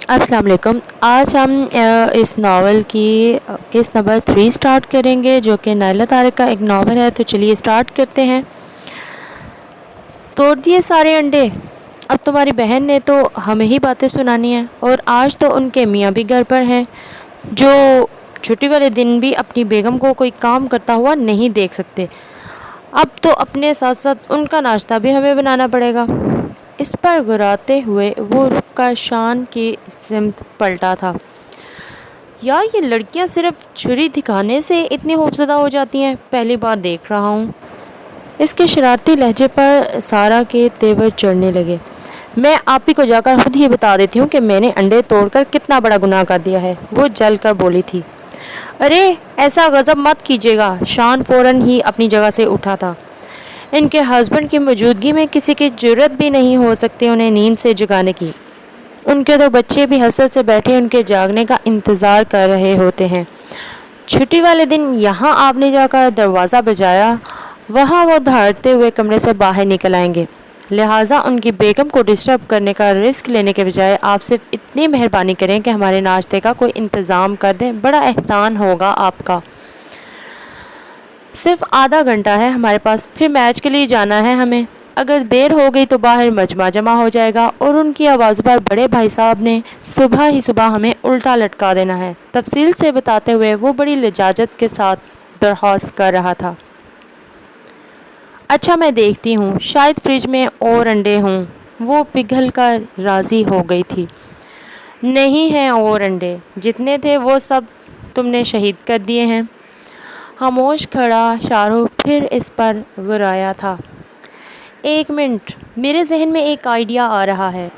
السلام علیکم۔ آج ہم اس ناول کی قسط نمبر 3 سٹارٹ کریں گے، جو کہ نائلہ طارق کا ایک ناول ہے۔ تو چلیے سٹارٹ کرتے ہیں۔ توڑ دیے سارے انڈے، اب تمہاری بہن نے تو ہمیں ہی باتیں سنانی ہیں، اور آج تو ان کے میاں بھی گھر پر ہیں، جو چھٹی والے دن بھی اپنی بیگم کو کوئی کام کرتا ہوا نہیں دیکھ سکتے۔ اب تو اپنے ساتھ ساتھ ان کا ناشتہ بھی ہمیں بنانا پڑے گا۔ اس پر گراتے ہوئے وہ رک کر شان کی سمت پلٹا تھا۔ یار، یہ لڑکیاں صرف چھری دکھانے سے اتنی خوفزدہ ہو جاتی ہیں، پہلی بار دیکھ رہا ہوں۔ اس کے شرارتی لہجے پر سارا کے تیور چڑھنے لگے۔ میں آپ ہی کو جا کر خود ہی بتا دیتی ہوں کہ میں نے انڈے توڑ کر کتنا بڑا گناہ کر دیا ہے، وہ جل کر بولی تھی۔ ارے ایسا غضب مت کیجیے گا، شان فوراً ہی اپنی جگہ سے اٹھا تھا۔ ان کے ہسبینڈ کی موجودگی میں کسی کی جرت بھی نہیں ہو سکتی انہیں نیند سے جگانے کی۔ ان کے دو بچے بھی حسرت سے بیٹھے ان کے جاگنے کا انتظار کر رہے ہوتے ہیں۔ چھٹی والے دن یہاں آپ نے جا کر دروازہ بجایا، وہاں وہ دھاڑتے ہوئے کمرے سے باہر نکل آئیں گے، لہٰذا ان کی بیگم کو ڈسٹرب کرنے کا رسک لینے کے بجائے آپ صرف اتنی مہربانی کریں کہ ہمارے ناشتے کا کوئی انتظام کر دیں، بڑا احسان ہوگا آپ کا۔ صرف آدھا گھنٹہ ہے ہمارے پاس، پھر میچ کے لیے جانا ہے ہمیں۔ اگر دیر ہو گئی تو باہر مجمع جمع ہو جائے گا، اور ان کی آوازوں پر بڑے بھائی صاحب نے صبح ہی صبح ہمیں الٹا لٹکا دینا ہے۔ تفصیل سے بتاتے ہوئے وہ بڑی لجاجت کے ساتھ درخواست کر رہا تھا۔ اچھا میں دیکھتی ہوں، شاید فریج میں اور انڈے ہوں۔ وہ پگھل کر راضی ہو گئی تھی۔ نہیں ہیں اور انڈے، جتنے تھے وہ سب تم نے شہید کر دیے ہیں۔ خاموش کھڑا شاہ رخ پھر اس پر غرایا تھا۔ ایک منٹ، میرے ذہن میں ایک آئیڈیا آ رہا ہے۔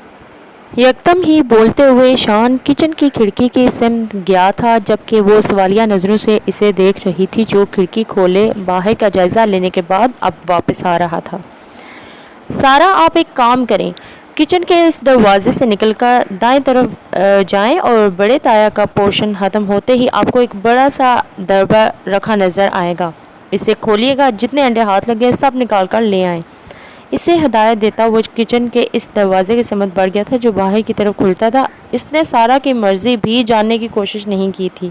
یکدم ہی بولتے ہوئے شان کچن کی کھڑکی کی سمت گیا تھا، جبکہ وہ سوالیہ نظروں سے اسے دیکھ رہی تھی، جو کھڑکی کھولے باہر کا جائزہ لینے کے بعد اب واپس آ رہا تھا۔ سارا، آپ ایک کام کریں، کچن کے اس دروازے سے نکل کر دائیں طرف جائیں، اور بڑے تایا کا پورشن ختم ہوتے ہی آپ کو ایک بڑا سا دربہ رکھا نظر آئے گا، اسے کھولیے گا، جتنے انڈے ہاتھ لگے سب نکال کر لے آئیں۔ اسے ہدایت دیتا وہ کچن کے اس دروازے کی سمت بڑھ گیا تھا، جو باہر کی طرف کھلتا تھا۔ اس نے سارا کی مرضی بھی جاننے کی کوشش نہیں کی تھی۔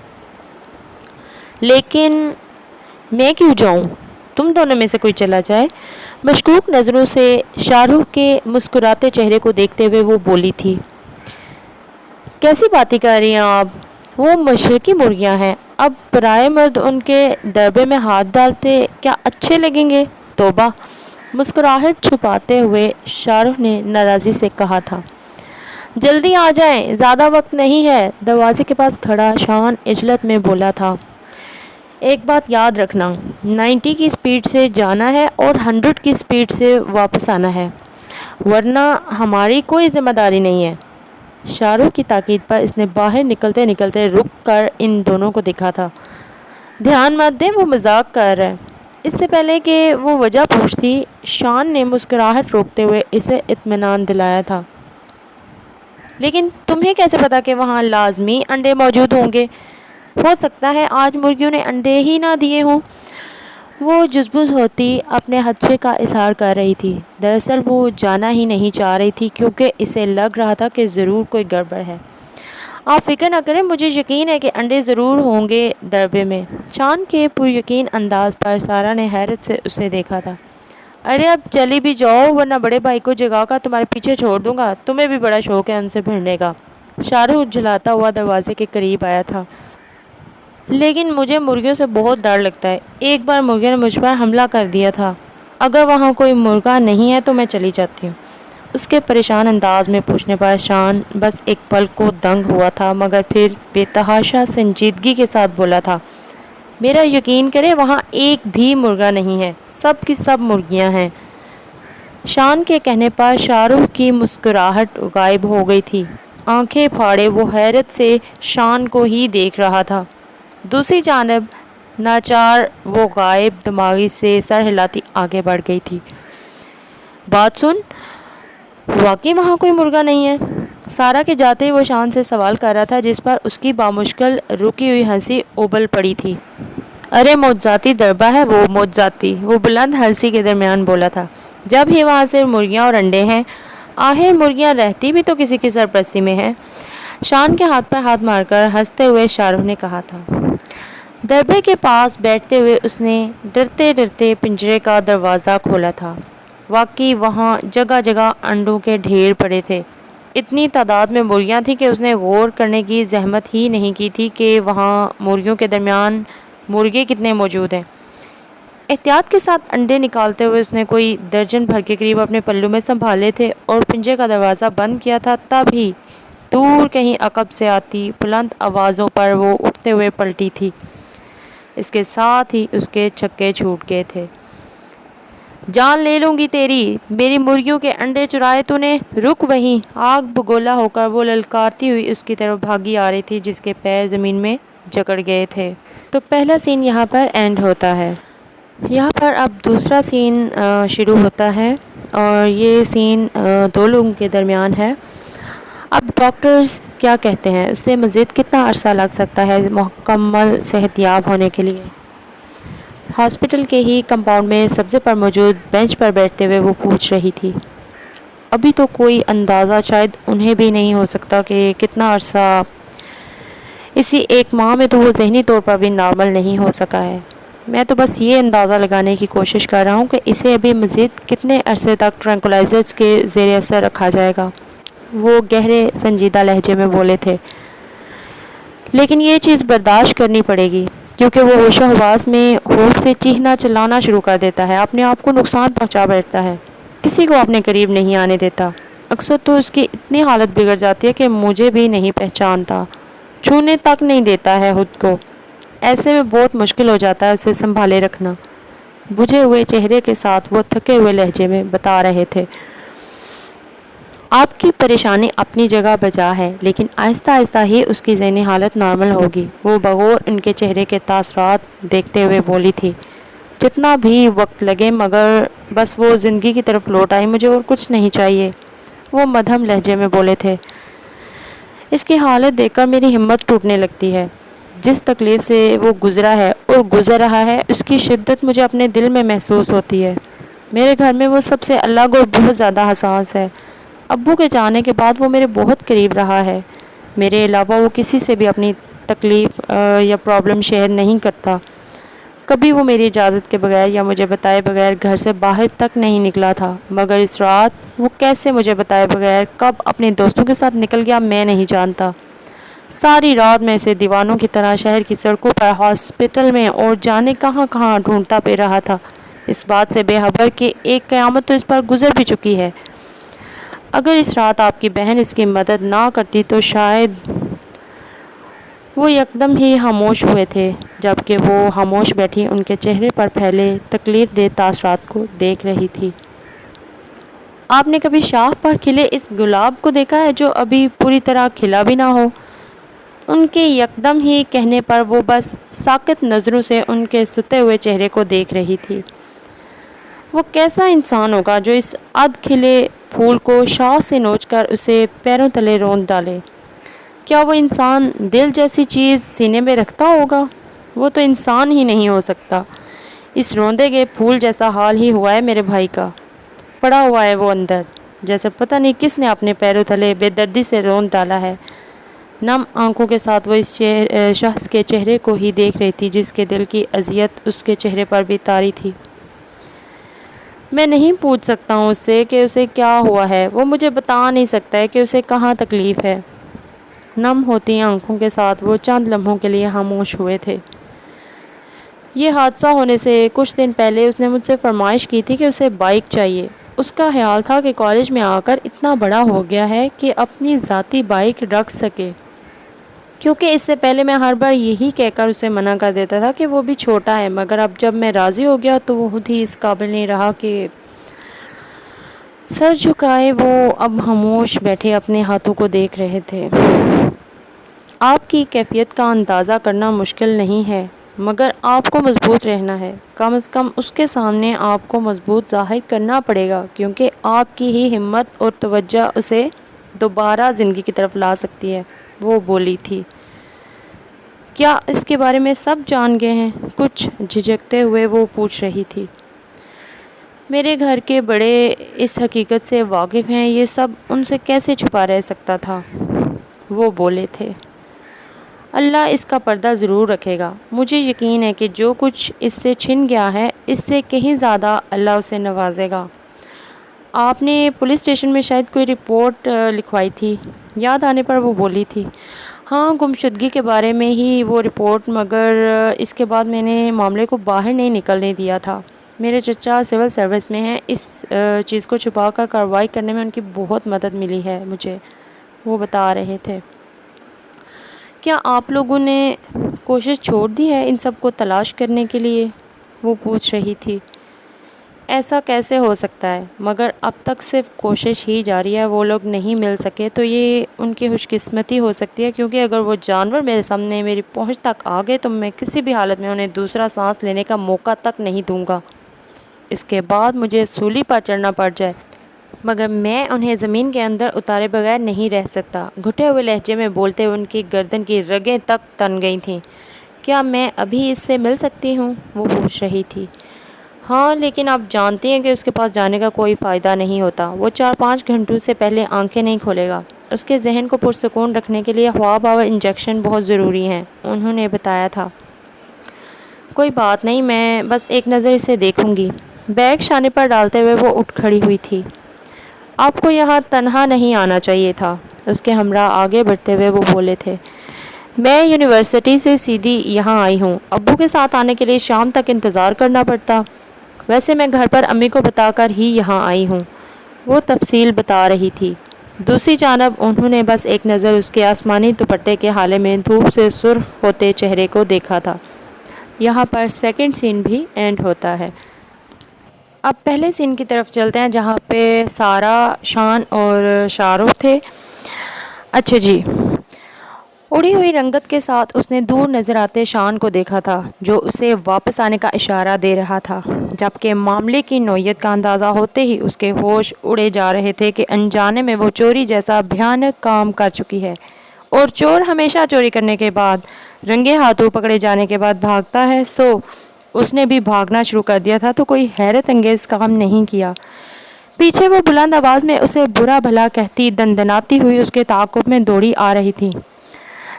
لیکن میں کیوں جاؤں؟ تم دونوں میں سے کوئی چلا جائے۔ مشکوک نظروں سے شاہ رخ کے مسکراتے چہرے کو دیکھتے ہوئے وہ بولی تھی۔ کیسی باتیں کر رہی ہیں آپ؟ وہ مشرقی مرغیاں ہیں، اب پرائے مرد ان کے دربے میں ہاتھ ڈالتے کیا اچھے لگیں گے؟ توبہ! مسکراہٹ چھپاتے ہوئے شاہ رخ نے ناراضی سے کہا تھا۔ جلدی آ جائیں، زیادہ وقت نہیں ہے، دروازے کے پاس کھڑا شان عجلت میں بولا تھا۔ ایک بات یاد رکھنا، 90 کی سپیڈ سے جانا ہے اور 100 کی سپیڈ سے واپس آنا ہے، ورنہ ہماری کوئی ذمہ داری نہیں ہے۔ شاہ رخ کی تاکید پر اس نے باہر نکلتے نکلتے رک کر ان دونوں کو دیکھا تھا۔ دھیان مت دیں، وہ مذاق کر رہا ہے۔ اس سے پہلے کہ وہ وجہ پوچھتی، شان نے مسکراہٹ روکتے ہوئے اسے اطمینان دلایا تھا۔ لیکن تمہیں کیسے پتا کہ وہاں لازمی انڈے موجود ہوں گے؟ ہو سکتا ہے آج مرغیوں نے انڈے ہی نہ دیے ہوں۔ وہ جزبز ہوتی اپنے خدشے کا اظہار کر رہی تھی۔ دراصل وہ جانا ہی نہیں چاہ رہی تھی، کیونکہ اسے لگ رہا تھا کہ ضرور کوئی گڑبڑ ہے۔ آپ فکر نہ کریں، مجھے یقین ہے کہ انڈے ضرور ہوں گے دربے میں۔ شان کے پر یقین انداز پر سارا نے حیرت سے اسے دیکھا تھا۔ ارے اب چلی بھی جاؤ، ورنہ بڑے بھائی کو جگا کر تمہارے پیچھے چھوڑ دوں گا، تمہیں بھی بڑا شوق ہے ان سے بھیڑنے کا۔ شاہ رخ جھلاتا ہوا دروازے کے قریب آیا تھا۔ لیکن مجھے مرغیوں سے بہت ڈر لگتا ہے، ایک بار مرغیوں نے مجھ پر حملہ کر دیا تھا۔ اگر وہاں کوئی مرغا نہیں ہے تو میں چلی جاتی ہوں۔ اس کے پریشان انداز میں پوچھنے پر شان بس ایک پل کو دنگ ہوا تھا، مگر پھر بے تحاشا سنجیدگی کے ساتھ بولا تھا۔ میرا یقین کرے، وہاں ایک بھی مرغا نہیں ہے، سب کی سب مرغیاں ہیں۔ شان کے کہنے پر شاہ رخ کی مسکراہٹ غائب ہو گئی تھی۔ آنکھیں پھاڑے وہ حیرت سے شان کو ہی دیکھ رہا تھا۔ دوسری جانب ناچار وہ غائب دماغی سے سر ہلاتی آگے بڑھ گئی تھی۔ بات سن، واقعی وہاں کوئی مرغا نہیں ہے؟ سارا کے جاتے ہی وہ شان سے سوال کر رہا تھا، جس پر اس کی بامشکل رکی ہوئی ہنسی ابل پڑی تھی۔ ارے معجزاتی دربہ ہے وہ، معجزاتی، وہ بلند ہنسی کے درمیان بولا تھا۔ جب ہی وہاں سے مرغیاں اور انڈے ہیں، آخر مرغیاں رہتی بھی تو کسی کی سرپرستی میں ہیں۔ شان کے ہاتھ پر ہاتھ مار کر ہنستے ہوئے شاہ رخ نے کہا تھا۔ دربے کے پاس بیٹھتے ہوئے اس نے ڈرتے ڈرتے پنجرے کا دروازہ کھولا تھا۔ واقعی وہاں جگہ جگہ انڈوں کے ڈھیر پڑے تھے۔ اتنی تعداد میں مرغیاں تھیں کہ اس نے غور کرنے کی زحمت ہی نہیں کی تھی کہ وہاں مرغیوں کے درمیان مرغے کتنے موجود ہیں۔ احتیاط کے ساتھ انڈے نکالتے ہوئے اس نے کوئی درجن بھر کے قریب اپنے پلو میں سنبھالے تھے اور پنجرے کا دروازہ بند کیا تھا، تب ہی دور کہیں عقب سے آتی بلند آوازوں پر وہ اٹھتے ہوئے پلٹی تھی۔ اس کے ساتھ ہی اس کے چھکے چھوٹ گئے تھے۔ جان لے لوں گی تیری، میری مرغیوں کے انڈے چرائے تو نے، رک وہیں۔ آگ بگولا ہو کر وہ للکارتی ہوئی اس کی طرف بھاگی آ رہی تھی جس کے پیر زمین میں جکڑ گئے تھے۔ تو پہلا سین یہاں پر اینڈ ہوتا ہے۔ یہاں پر اب دوسرا سین شروع ہوتا ہے اور یہ سین دو لوگوں کے درمیان ہے۔ اب ڈاکٹرز کیا کہتے ہیں، اس سے مزید کتنا عرصہ لگ سکتا ہے مکمل صحت یاب ہونے کے لیے؟ ہاسپٹل کے ہی کمپاؤنڈ میں سبزے پر موجود بینچ پر بیٹھتے ہوئے وہ پوچھ رہی تھی۔ ابھی تو کوئی اندازہ شاید انہیں بھی نہیں ہو سکتا کہ کتنا عرصہ، اسی ایک ماہ میں تو وہ ذہنی طور پر بھی نارمل نہیں ہو سکا ہے۔ میں تو بس یہ اندازہ لگانے کی کوشش کر رہا ہوں کہ اسے ابھی مزید کتنے عرصے تک ٹرینکولائزرز کے زیر اثر رکھا جائے گا۔ وہ گہرے سنجیدہ لہجے میں بولے تھے۔ لیکن یہ چیز برداشت کرنی پڑے گی کیونکہ وہ ہوش و حواس میں خوف سے چیخنا چلانا شروع کر دیتا ہے، اپنے آپ کو نقصان پہنچا بیٹھتا ہے، کسی کو اپنے قریب نہیں آنے دیتا۔ اکثر تو اس کی اتنی حالت بگڑ جاتی ہے کہ مجھے بھی نہیں پہچانتا، چھونے تک نہیں دیتا ہے خود کو۔ ایسے میں بہت مشکل ہو جاتا ہے اسے سنبھالے رکھنا۔ بجھے ہوئے چہرے کے ساتھ وہ تھکے ہوئے لہجے میں بتا رہے تھے۔ آپ کی پریشانی اپنی جگہ بجا ہے، لیکن آہستہ آہستہ ہی اس کی ذہنی حالت نارمل ہوگی۔ وہ بغور ان کے چہرے کے تاثرات دیکھتے ہوئے بولی تھی۔ جتنا بھی وقت لگے مگر بس وہ زندگی کی طرف لوٹ آئی، مجھے اور کچھ نہیں چاہیے۔ وہ مدھم لہجے میں بولے تھے۔ اس کی حالت دیکھ کر میری ہمت ٹوٹنے لگتی ہے۔ جس تکلیف سے وہ گزرا ہے اور گزر رہا ہے اس کی شدت مجھے اپنے دل میں محسوس ہوتی ہے۔ میرے گھر میں وہ سب سے الگ اور بہت زیادہ حساس ہے۔ ابو کے جانے کے بعد وہ میرے بہت قریب رہا ہے۔ میرے علاوہ وہ کسی سے بھی اپنی تکلیف یا پرابلم شیئر نہیں کرتا۔ کبھی وہ میری اجازت کے بغیر یا مجھے بتائے بغیر گھر سے باہر تک نہیں نکلا تھا، مگر اس رات وہ کیسے مجھے بتائے بغیر کب اپنے دوستوں کے ساتھ نکل گیا میں نہیں جانتا۔ ساری رات میں اسے دیوانوں کی طرح شہر کی سڑکوں پر، ہاسپٹل میں اور جانے کہاں کہاں ڈھونڈتا پھر رہا تھا، اس بات سے بے خبر کہ ایک قیامت تو اس پر گزر بھی چکی ہے۔ اگر اس رات آپ کی بہن اس کی مدد نہ کرتی تو شاید… وہ یکدم ہی خاموش ہوئے تھے، جبکہ وہ خاموش بیٹھی ان کے چہرے پر پھیلے تکلیف دہ تاثرات کو دیکھ رہی تھی۔ آپ نے کبھی شاخ پر کھلے اس گلاب کو دیکھا ہے جو ابھی پوری طرح کھلا بھی نہ ہو؟ ان کے یکدم ہی کہنے پر وہ بس ساکت نظروں سے ان کے ستے ہوئے چہرے کو دیکھ رہی تھی۔ وہ کیسا انسان ہوگا جو اس ادھ کھلے پھول کو شاخ سے نوچ کر اسے پیروں تلے روند ڈالے؟ کیا وہ انسان دل جیسی چیز سینے میں رکھتا ہوگا؟ وہ تو انسان ہی نہیں ہو سکتا۔ اس روندے گئے پھول جیسا حال ہی ہوا ہے میرے بھائی کا۔ پڑا ہوا ہے وہ اندر، جیسے پتہ نہیں کس نے اپنے پیروں تلے بے دردی سے روند ڈالا ہے۔ نم آنکھوں کے ساتھ وہ اس شخص کے چہرے کو ہی دیکھ رہی تھی جس کے دل کی اذیت اس کے چہرے پر بھی طاری تھی۔ میں نہیں پوچھ سکتا ہوں اس سے کہ اسے کیا ہوا ہے، وہ مجھے بتا نہیں سکتا ہے کہ اسے کہاں تکلیف ہے۔ نم ہوتی آنکھوں کے ساتھ وہ چند لمحوں کے لیے خاموش ہوئے تھے۔ یہ حادثہ ہونے سے کچھ دن پہلے اس نے مجھ سے فرمائش کی تھی کہ اسے بائک چاہیے۔ اس کا خیال تھا کہ کالج میں آ کر اتنا بڑا ہو گیا ہے کہ اپنی ذاتی بائک رکھ سکے، کیونکہ اس سے پہلے میں ہر بار یہی کہہ کر اسے منع کر دیتا تھا کہ وہ بھی چھوٹا ہے، مگر اب جب میں راضی ہو گیا تو وہ خود ہی اس قابل نہیں رہا کہ… سر جھکائے وہ اب خاموش بیٹھے اپنے ہاتھوں کو دیکھ رہے تھے۔ آپ کی کیفیت کا اندازہ کرنا مشکل نہیں ہے، مگر آپ کو مضبوط رہنا ہے۔ کم از کم اس کے سامنے آپ کو مضبوط ظاہر کرنا پڑے گا، کیونکہ آپ کی ہی ہمت اور توجہ اسے دوبارہ زندگی کی طرف لا سکتی ہے، وہ بولی تھی۔ کیا اس کے بارے میں سب جان گئے ہیں؟ کچھ جھجکتے ہوئے وہ پوچھ رہی تھی۔ میرے گھر کے بڑے اس حقیقت سے واقف ہیں، یہ سب ان سے کیسے چھپا رہ سکتا تھا؟ وہ بولے تھے۔ اللہ اس کا پردہ ضرور رکھے گا۔ مجھے یقین ہے کہ جو کچھ اس سے چھن گیا ہے اس سے کہیں زیادہ اللہ اسے نوازے گا۔ آپ نے پولیس اسٹیشن میں شاید کوئی رپورٹ لکھوائی تھی؟ یاد آنے پر وہ بولی تھی۔ ہاں، گمشدگی کے بارے میں ہی وہ رپورٹ، مگر اس کے بعد میں نے معاملے کو باہر نہیں نکلنے دیا تھا۔ میرے چچا سول سروس میں ہیں، اس چیز کو چھپا کر کارروائی کرنے میں ان کی بہت مدد ملی ہے مجھے، وہ بتا رہے تھے۔ کیا آپ لوگوں نے کوشش چھوڑ دی ہے ان سب کو تلاش کرنے کے لیے؟ وہ پوچھ رہی تھی۔ ایسا کیسے ہو سکتا ہے؟ مگر اب تک صرف کوشش ہی جاری ہے۔ وہ لوگ نہیں مل سکے تو یہ ان کی خوش قسمتی ہو سکتی ہے، کیونکہ اگر وہ جانور میرے سامنے میری پہنچ تک آ گئے تو میں کسی بھی حالت میں انہیں دوسرا سانس لینے کا موقع تک نہیں دوں گا۔ اس کے بعد مجھے سولی پر چڑھنا پڑ جائے مگر میں انہیں زمین کے اندر اتارے بغیر نہیں رہ سکتا۔ گھٹے ہوئے لہجے میں بولتے ہوئے ان کی گردن کی رگیں تک تن گئی تھیں۔ کیا میں ابھی اس سے مل سکتی ہوں؟ وہ پوچھ رہی تھی۔ ہاں، لیکن آپ جانتی ہیں کہ اس کے پاس جانے کا کوئی فائدہ نہیں ہوتا۔ وہ 4-5 گھنٹوں سے پہلے آنکھیں نہیں کھولے گا۔ اس کے ذہن کو پرسکون رکھنے کے لیے ہوا پاور انجیکشن بہت ضروری ہیں، انہوں نے بتایا تھا۔ کوئی بات نہیں، میں بس ایک نظر اسے دیکھوں گی۔ بیگ شانے پر ڈالتے ہوئے وہ اٹھ کھڑی ہوئی تھی۔ آپ کو یہاں تنہا نہیں آنا چاہیے تھا، اس کے ہمراہ آگے بڑھتے ہوئے وہ بولے تھے۔ میں یونیورسٹی سے سیدھی یہاں آئی ہوں، ابو کے ساتھ آنے کے لیے شام تک انتظار کرنا پڑتا۔ ویسے میں گھر پر امی کو بتا کر ہی یہاں آئی ہوں، وہ تفصیل بتا رہی تھی۔ دوسری جانب انہوں نے بس ایک نظر اس کے آسمانی دوپٹے کے حالے میں دھوپ سے سرخ ہوتے چہرے کو دیکھا تھا۔ یہاں پر سیکنڈ سین بھی اینڈ ہوتا ہے۔ اب پہلے سین کی طرف چلتے ہیں جہاں پہ سارا، شان اور شاہ رخ تھے۔ اچھا جی۔ اڑی ہوئی رنگت کے ساتھ اس نے دور نظر آتے شان کو دیکھا تھا، جو اسے واپس آنے کا اشارہ دے رہا تھا، جبکہ معاملے کی نوعیت کا اندازہ ہوتے ہی اس کے ہوش اڑے جا رہے تھے کہ انجانے میں وہ چوری جیسا بھیانک کام کر چکی ہے، اور چور ہمیشہ چوری کرنے کے بعد، رنگے ہاتھوں پکڑے جانے کے بعد بھاگتا ہے، سو اس نے بھی بھاگنا شروع کر دیا تھا تو کوئی حیرت انگیز کام نہیں کیا۔ پیچھے وہ بلند آواز میں اسے برا بھلا کہتی دندناتی ہوئی اس کے تعاقب میں دوڑی آ رہی تھی۔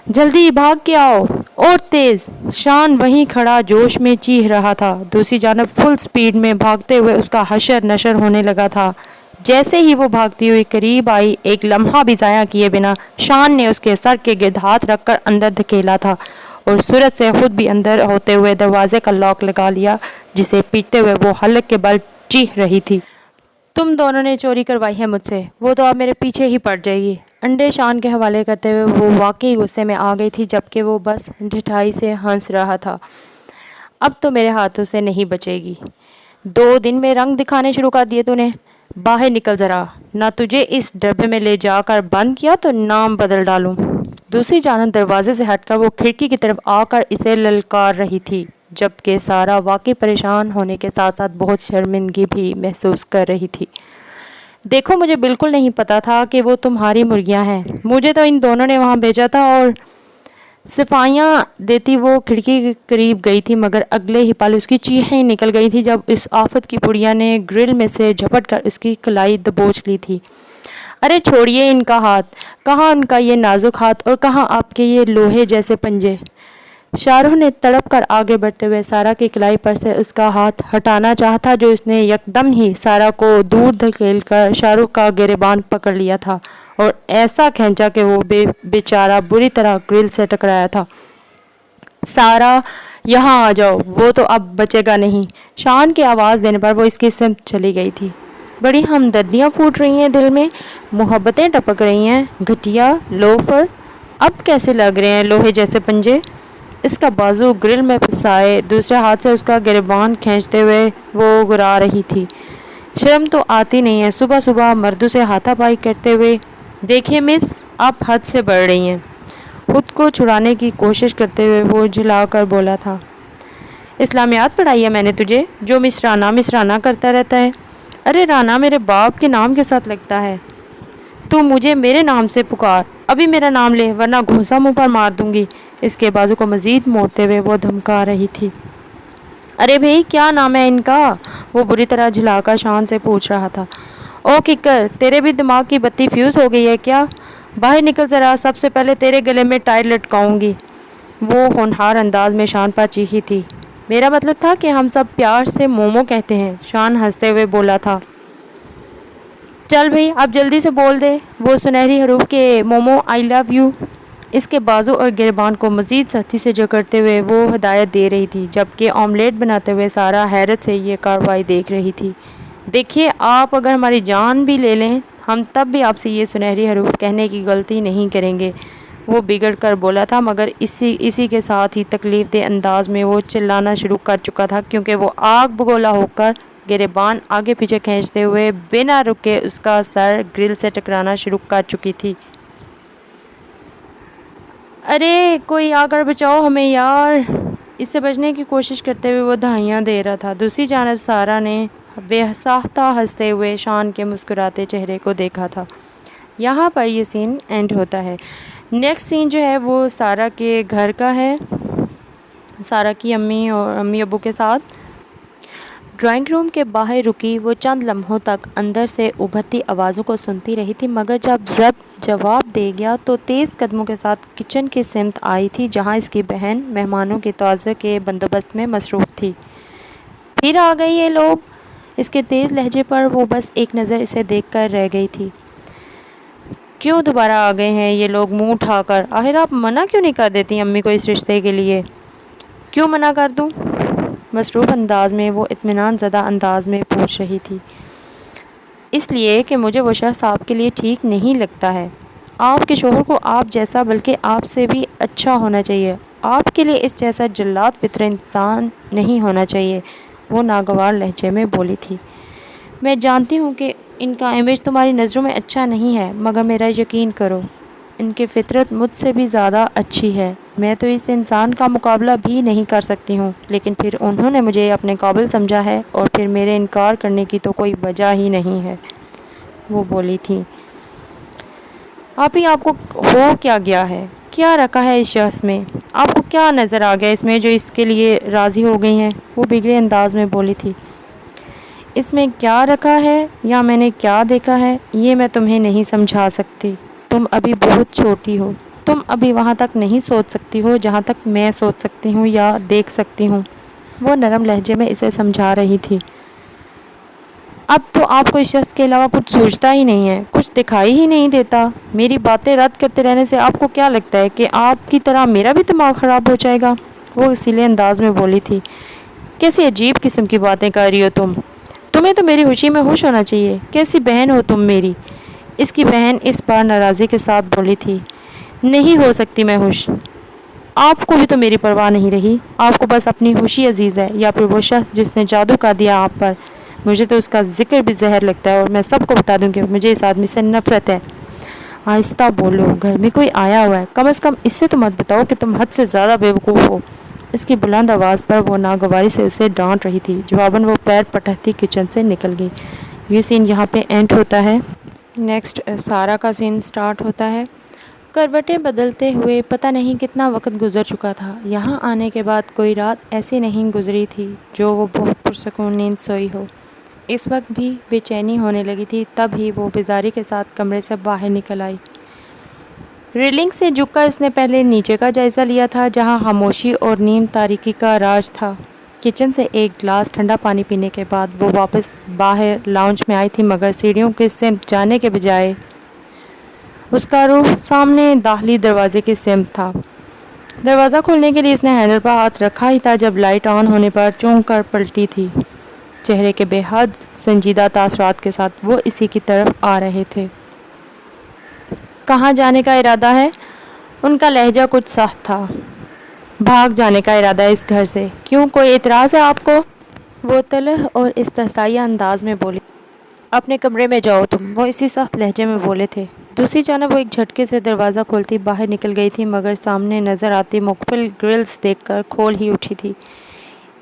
جلدی بھاگ کے آؤ، اور تیز! شان وہیں کھڑا جوش میں چیخ رہا تھا، دوسری جانب فل سپیڈ میں بھاگتے ہوئے اس کا حشر نشر ہونے لگا تھا۔ جیسے ہی وہ بھاگتی ہوئی قریب آئی، ایک لمحہ بھی ضائع کیے بنا شان نے اس کے سر کے گرد ہاتھ رکھ کر اندر دھکیلا تھا اور سرعت سے خود بھی اندر ہوتے ہوئے دروازے کا لاک لگا لیا، جسے پیٹتے ہوئے وہ حلق کے بل چیخ رہی تھی۔ تم دونوں نے چوری کروائی ہے مجھ سے، وہ تو اب میرے پیچھے ہی پڑ جائے گی۔ انڈے شان کے حوالے کرتے ہوئے وہ واقعی غصے میں آ گئی تھی، جبکہ وہ بس ڈٹھائی سے ہنس رہا تھا۔ اب تو میرے ہاتھوں سے نہیں بچے گی۔ 2 دن میں رنگ دکھانے شروع کر دیے تو نے۔ باہر نکل ذرا، نہ تجھے اس ڈبے میں لے جا کر بند کیا تو نام بدل ڈالوں۔ دوسری جانب دروازے سے ہٹ کر وہ کھڑکی کی طرف آ کر اسے للکار رہی تھی، جبکہ سارا واقعی پریشان ہونے کے ساتھ ساتھ بہت شرمندگی بھی محسوس کر رہی تھی۔ دیکھو، مجھے بالکل نہیں پتا تھا کہ وہ تمہاری مرغیاں ہیں، مجھے تو ان دونوں نے وہاں بھیجا تھا۔ اور صفائیاں دیتی وہ کھڑکی کے قریب گئی تھی، مگر اگلے ہی پل اس کی چیخیں نکل گئی تھی جب اس آفت کی پڑیا نے گرل میں سے جھپٹ کر اس کی کلائی دبوچ لی تھی۔ ارے چھوڑیے ان کا ہاتھ، کہاں ان کا یہ نازک ہاتھ، اور کہاں آپ کے یہ لوہے جیسے پنجے؟ شاہ رخ نے تڑپ کر آگے بڑھتے ہوئے سارا کی کلائی پر سے اس کا ہاتھ ہٹانا چاہا جو اس نے یکدم ہی سارا کو دور دھکیل کر شاہ رخ کا گریبان پکڑ لیا تھا اور ایسا کھینچا کہ وہ بیچارہ بری طرح گرل سے ٹکرایا تھا۔ سارا، یہاں آ جاؤ، وہ تو اب بچے گا نہیں۔ شان کی آواز دینے پر وہ اس کی سمت چلی گئی تھی۔ بڑی ہمدردیاں پھوٹ رہی ہیں دل میں، محبتیں ٹپک رہی ہیں۔ گھٹیا لوفر، اب کیسے لگ رہے ہیں لوہے جیسے پنجے؟ اس کا بازو گرل میں پھنسائے دوسرے ہاتھ سے اس کا گریبان کھینچتے ہوئے وہ گرا رہی تھی۔ شرم تو آتی نہیں ہے صبح صبح مردوں سے ہاتھا پائی کرتے ہوئے؟ دیکھیے مس، آپ حد سے بڑھ رہی ہیں۔ خود کو چھڑانے کی کوشش کرتے ہوئے وہ جھلا کر بولا تھا۔ اسلامیات پڑھائی ہے میں نے تجھے، جو مصرانہ مصرانہ کرتا رہتا ہے؟ ارے رانا میرے باپ کے نام کے ساتھ لگتا ہے، تو مجھے میرے نام سے پکار، ابھی میرا نام لے ورنہ گھونسا منہ پر مار دوں گی۔ اس کے بازو کو مزید موڑتے ہوئے وہ دھمکا رہی تھی۔ ارے بھئی، کیا نام ہے ان کا؟ وہ بری طرح جھلا کر شان سے پوچھ رہا تھا۔ او ککر، تیرے بھی دماغ کی بتی فیوز ہو گئی ہے کیا؟ باہر نکل ذرا، سب سے پہلے تیرے گلے میں ٹائر لٹکاؤں گی۔ وہ ہونہار انداز میں شان پر چیخی تھی۔ میرا مطلب تھا کہ ہم سب پیار سے مومو کہتے ہیں، شان ہنستے ہوئے بولا تھا۔ چل بھئی اب جلدی سے بول دے وہ سنہری حروف کے مومو آئی لو یو۔ اس کے بازو اور گریبان کو مزید سختی سے جکڑتے ہوئے وہ ہدایت دے رہی تھی، جبکہ آملیٹ بناتے ہوئے سارا حیرت سے یہ کارروائی دیکھ رہی تھی۔ دیکھیے آپ اگر ہماری جان بھی لے لیں ہم تب بھی آپ سے یہ سنہری حروف کہنے کی غلطی نہیں کریں گے، وہ بگڑ کر بولا تھا، مگر اسی کے ساتھ ہی تکلیف دہ انداز میں وہ چلانا شروع کر چکا تھا، کیونکہ وہ آگ بگولا ہو کر گریبان آگے پیچھے کھینچتے ہوئے بنا رکے اس کا سر گرل سے ٹکرانا شروع کر چکی تھی۔ ارے کوئی آ کر بچاؤ ہمیں یار، اس سے بچنے کی کوشش کرتے ہوئے وہ دہائیاں دے رہا تھا۔ دوسری جانب سارا نے بے ساختہ ہنستے ہوئے شان کے مسکراتے چہرے کو دیکھا تھا۔ یہاں پر یہ سین اینڈ ہوتا ہے۔ نیکسٹ سین جو ہے وہ سارا کے گھر کا ہے، سارا کی امی ابو کے ساتھ ڈرائنگ روم کے باہر رکی۔ وہ چند لمحوں تک اندر سے ابھرتی آوازوں کو سنتی رہی تھی، مگر جب ضبط جواب دے گیا تو تیز قدموں کے ساتھ کچن کی سمت آئی تھی، جہاں اس کی بہن مہمانوں کے توازن کے بندوبست میں مصروف تھی۔ پھر آ گئے یہ لوگ، اس کے تیز لہجے پر وہ بس ایک نظر اسے دیکھ کر رہ گئی تھی۔ کیوں دوبارہ آ گئے ہیں یہ لوگ منہ اٹھا کر؟ آخر آپ منع کیوں نہیں کر دیتی امی کو اس رشتے کے لیے؟ کیوں منع کر دوں؟ مصروف انداز میں وہ اطمینان زدہ انداز میں پوچھ رہی تھی۔ اس لیے کہ مجھے وہ شخص آپ کے لیے ٹھیک نہیں لگتا ہے۔ آپ کے شوہر کو آپ جیسا بلکہ آپ سے بھی اچھا ہونا چاہیے، آپ کے لیے اس جیسا جلاد فطر انسان نہیں ہونا چاہیے، وہ ناگوار لہجے میں بولی تھی۔ میں جانتی ہوں کہ ان کا امیج تمہاری نظروں میں اچھا نہیں ہے، مگر میرا یقین کرو ان کی فطرت مجھ سے بھی زیادہ اچھی ہے۔ میں تو اس انسان کا مقابلہ بھی نہیں کر سکتی ہوں، لیکن پھر انہوں نے مجھے اپنے قابل سمجھا ہے اور پھر میرے انکار کرنے کی تو کوئی وجہ ہی نہیں ہے، وہ بولی تھی۔ آپ کو ہو کیا گیا ہے؟ کیا رکھا ہے اس شخص میں؟ آپ کو کیا نظر آ گیا اس میں جو اس کے لیے راضی ہو گئی ہیں؟ وہ بگڑے انداز میں بولی تھی۔ اس میں کیا رکھا ہے یا میں نے کیا دیکھا ہے یہ میں تمہیں نہیں سمجھا سکتی، تم ابھی بہت چھوٹی ہو، تم ابھی وہاں تک نہیں سوچ سکتی ہو جہاں تک میں سوچ سکتی ہوں یا دیکھ سکتی ہوں، وہ نرم لہجے میں اسے سمجھا رہی تھی۔ اب تو آپ کو اس شخص کے علاوہ کچھ سوچتا ہی نہیں ہے، کچھ دکھائی ہی نہیں دیتا۔ میری باتیں رد کرتے رہنے سے آپ کو کیا لگتا ہے کہ آپ کی طرح میرا بھی دماغ خراب ہو جائے گا؟ وہ اصیلے انداز میں بولی تھی۔ کیسی عجیب قسم کی باتیں کر رہی ہو تم؟ تمہیں تو میری خوشی میں خوش ہونا چاہیے، کیسی بہن ہو تم میری؟ اس کی بہن اس بار ناراضی کے ساتھ بولی تھی۔ نہیں ہو سکتی میں خوش، آپ کو بھی تو میری پرواہ نہیں رہی، آپ کو بس اپنی خوشی عزیز ہے یا پھر وہ شخص جس نے جادو کر دیا آپ پر؟ مجھے تو اس کا ذکر بھی زہر لگتا ہے اور میں سب کو بتا دوں کہ مجھے اس آدمی سے نفرت ہے۔ آہستہ بولو، گھر میں کوئی آیا ہوا ہے، کم از کم اس سے تو مت بتاؤ کہ تم حد سے زیادہ بیوقوف ہو۔ اس کی بلند آواز پر وہ ناگواری سے اسے ڈانٹ رہی تھی۔ جواباً وہ پیر پٹکتی کچن سے نکل گئی۔ یہ سین یہاں پہ اینڈ ہوتا ہے۔ نیکسٹ سارا کا سین سٹارٹ ہوتا ہے۔ کروٹیں بدلتے ہوئے پتہ نہیں کتنا وقت گزر چکا تھا۔ یہاں آنے کے بعد کوئی رات ایسی نہیں گزری تھی جو وہ بہت پرسکون نیند سوئی ہو۔ اس وقت بھی بے چینی ہونے لگی تھی، تب ہی وہ بیزاری کے ساتھ کمرے سے باہر نکل آئی۔ ریلنگ سے جھک کر اس نے پہلے نیچے کا جائزہ لیا تھا، جہاں خاموشی اور نیم تاریکی کا راج تھا۔ کچن سے ایک گلاس ٹھنڈا پانی پینے کے بعد وہ واپس باہر لاؤنج میں آئی تھی، مگر سیڑھیوں کی سمت جانے کے بجائے اس کا رخ سامنے داخلی دروازے کی سمت تھا۔ دروازہ کھولنے کے لیے اس نے ہینڈل پر ہاتھ رکھا ہی تھا جب لائٹ آن ہونے پر چونک کر پلٹی تھی۔ چہرے کے بے حد سنجیدہ تاثرات کے ساتھ وہ اسی کی طرف آ رہے تھے۔ کہاں جانے کا ارادہ ہے؟ ان کا لہجہ کچھ سخت تھا۔ بھاگ جانے کا ارادہ ہے اس گھر سے۔ کیوں، کوئی اعتراض ہے آپ کو؟ وہ تلخ اور استحصائیہ انداز میں بولی۔ اپنے کمرے میں جاؤ تم، وہ اسی سخت لہجے میں بولے تھے۔ دوسری جانب وہ ایک جھٹکے سے دروازہ کھولتی باہر نکل گئی تھی، مگر سامنے نظر آتی مقفل گرلز دیکھ کر کھول ہی اٹھی تھی۔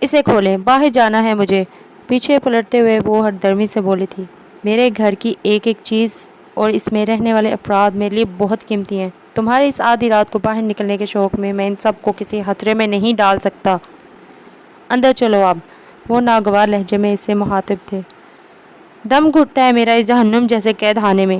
اسے کھولیں، باہر جانا ہے مجھے، پیچھے پلٹتے ہوئے وہ ہر درمی سے بولی تھی۔ میرے گھر کی ایک ایک چیز اور اس میں رہنے والے افراد میرے لیے بہت قیمتی ہیں۔ تمہارے اس آدھی رات کو باہر نکلنے کے شوق میں ان سب کو کسی خطرے میں نہیں ڈال سکتا۔ اندر چلو اب، وہ ناگوار لہجے میں اس سے مخاطب تھے۔ دم گھٹتا ہے میرا اس جہنم جیسے قید خانے میں۔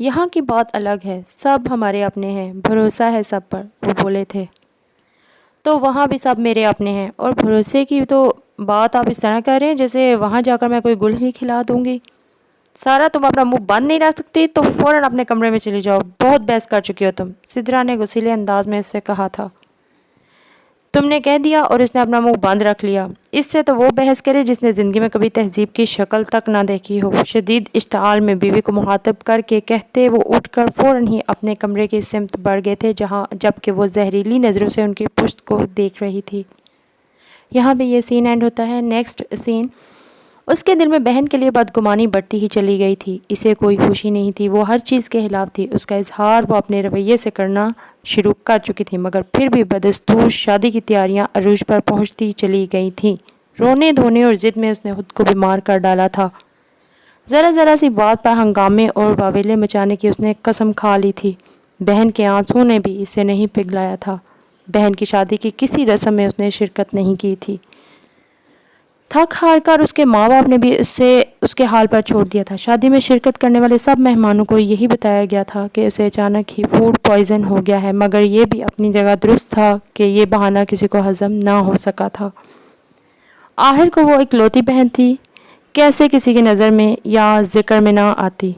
یہاں کی بات الگ ہے، سب ہمارے اپنے ہیں، بھروسہ ہے سب پر، وہ بولے تھے۔ تو وہاں بھی سب میرے اپنے ہیں، اور بھروسے کی تو بات آپ اس طرح کر رہے ہیں جیسے وہاں جا کر میں کوئی گل ہی کھلا دوں گی۔ سارا، تم اپنا منہ بند نہیں رکھ سکتی تو فوراً اپنے کمرے میں چلی جاؤ، بہت بحث کر چکی ہو تم، سدرا نے غصیلے انداز میں اس سے کہا تھا۔ تم نے کہہ دیا اور اس نے اپنا منہ بند رکھ لیا۔ اس سے تو وہ بحث کرے جس نے زندگی میں کبھی تہذیب کی شکل تک نہ دیکھی ہو، شدید اشتعال میں بیوی کو مخاطب کر کے کہتے وہ اٹھ کر فوراً ہی اپنے کمرے کی سمت بڑھ گئے تھے، جبکہ وہ زہریلی نظروں سے ان کی پشت کو دیکھ رہی تھی۔ یہاں بھی یہ سین اینڈ ہوتا ہے۔ نیکسٹ سین۔ اس کے دل میں بہن کے لیے بدگمانی بڑھتی ہی چلی گئی تھی، اسے کوئی خوشی نہیں تھی، وہ ہر چیز کے خلاف تھی، اس کا اظہار وہ اپنے رویے سے کرنا شروع کر چکی تھی، مگر پھر بھی بدستور شادی کی تیاریاں عروج پر پہنچتی چلی گئی تھیں۔ رونے دھونے اور ضد میں اس نے خود کو بیمار کر ڈالا تھا۔ ذرا ذرا سی بات پر ہنگامے اور واویلے مچانے کی اس نے قسم کھا لی تھی۔ بہن کے آنسوں نے بھی اسے نہیں پگھلایا تھا۔ بہن کی شادی کی کسی رسم میں اس نے شرکت نہیں کی تھی۔ تھک ہار کر اس کے ماں باپ نے بھی اسے اس کے حال پر چھوڑ دیا تھا۔ شادی میں شرکت کرنے والے سب مہمانوں کو یہی بتایا گیا تھا کہ اسے اچانک ہی فوڈ پوائزن ہو گیا ہے، مگر یہ بھی اپنی جگہ درست تھا کہ یہ بہانہ کسی کو ہضم نہ ہو سکا تھا۔ آخر کو وہ اکلوتی بہن تھی، کیسے کسی کی نظر میں یا ذکر میں نہ آتی۔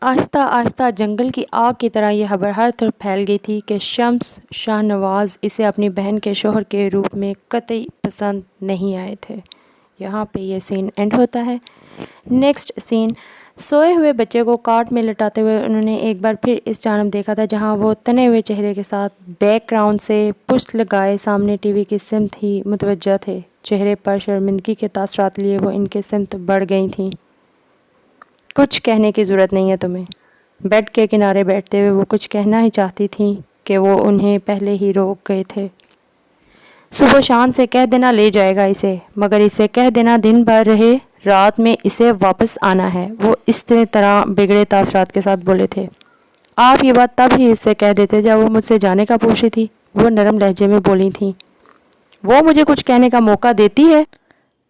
آہستہ آہستہ جنگل کی آگ کی طرح یہ خبر ہر طرف پھیل گئی تھی کہ شمس شاہ نواز اسے اپنی بہن کے شوہر کے روپ میں قطعی پسند نہیں آئے تھے۔ یہاں پہ یہ سین اینڈ ہوتا ہے۔ نیکسٹ سین۔ سوئے ہوئے بچے کو کاٹ میں لٹاتے ہوئے انہوں نے ایک بار پھر اس جانب دیکھا تھا جہاں وہ تنے ہوئے چہرے کے ساتھ بیک گراؤنڈ سے پشت لگائے سامنے ٹی وی کی سمت ہی متوجہ تھے۔ چہرے پر شرمندگی کے تاثرات لیے وہ ان کے سمت بڑھ گئی تھیں۔ کچھ کہنے کی ضرورت نہیں ہے تمہیں۔ بیڈ کے کنارے بیٹھتے ہوئے وہ کچھ کہنا ہی چاہتی تھیں کہ وہ انہیں پہلے ہی روک گئے تھے۔ صبح شان سے کہہ دینا لے جائے گا اسے، مگر اسے کہہ دینا دن بھر رہے رات میں اسے واپس آنا ہے۔ وہ اس طرح بگڑے تاثرات کے ساتھ بولے تھے۔ آپ یہ بات تب ہی اس سے کہہ دیتے جب وہ مجھ سے جانے کا پوچھی تھی، وہ نرم لہجے میں بولی تھیں۔ وہ مجھے کچھ کہنے کا موقع دیتی ہے؟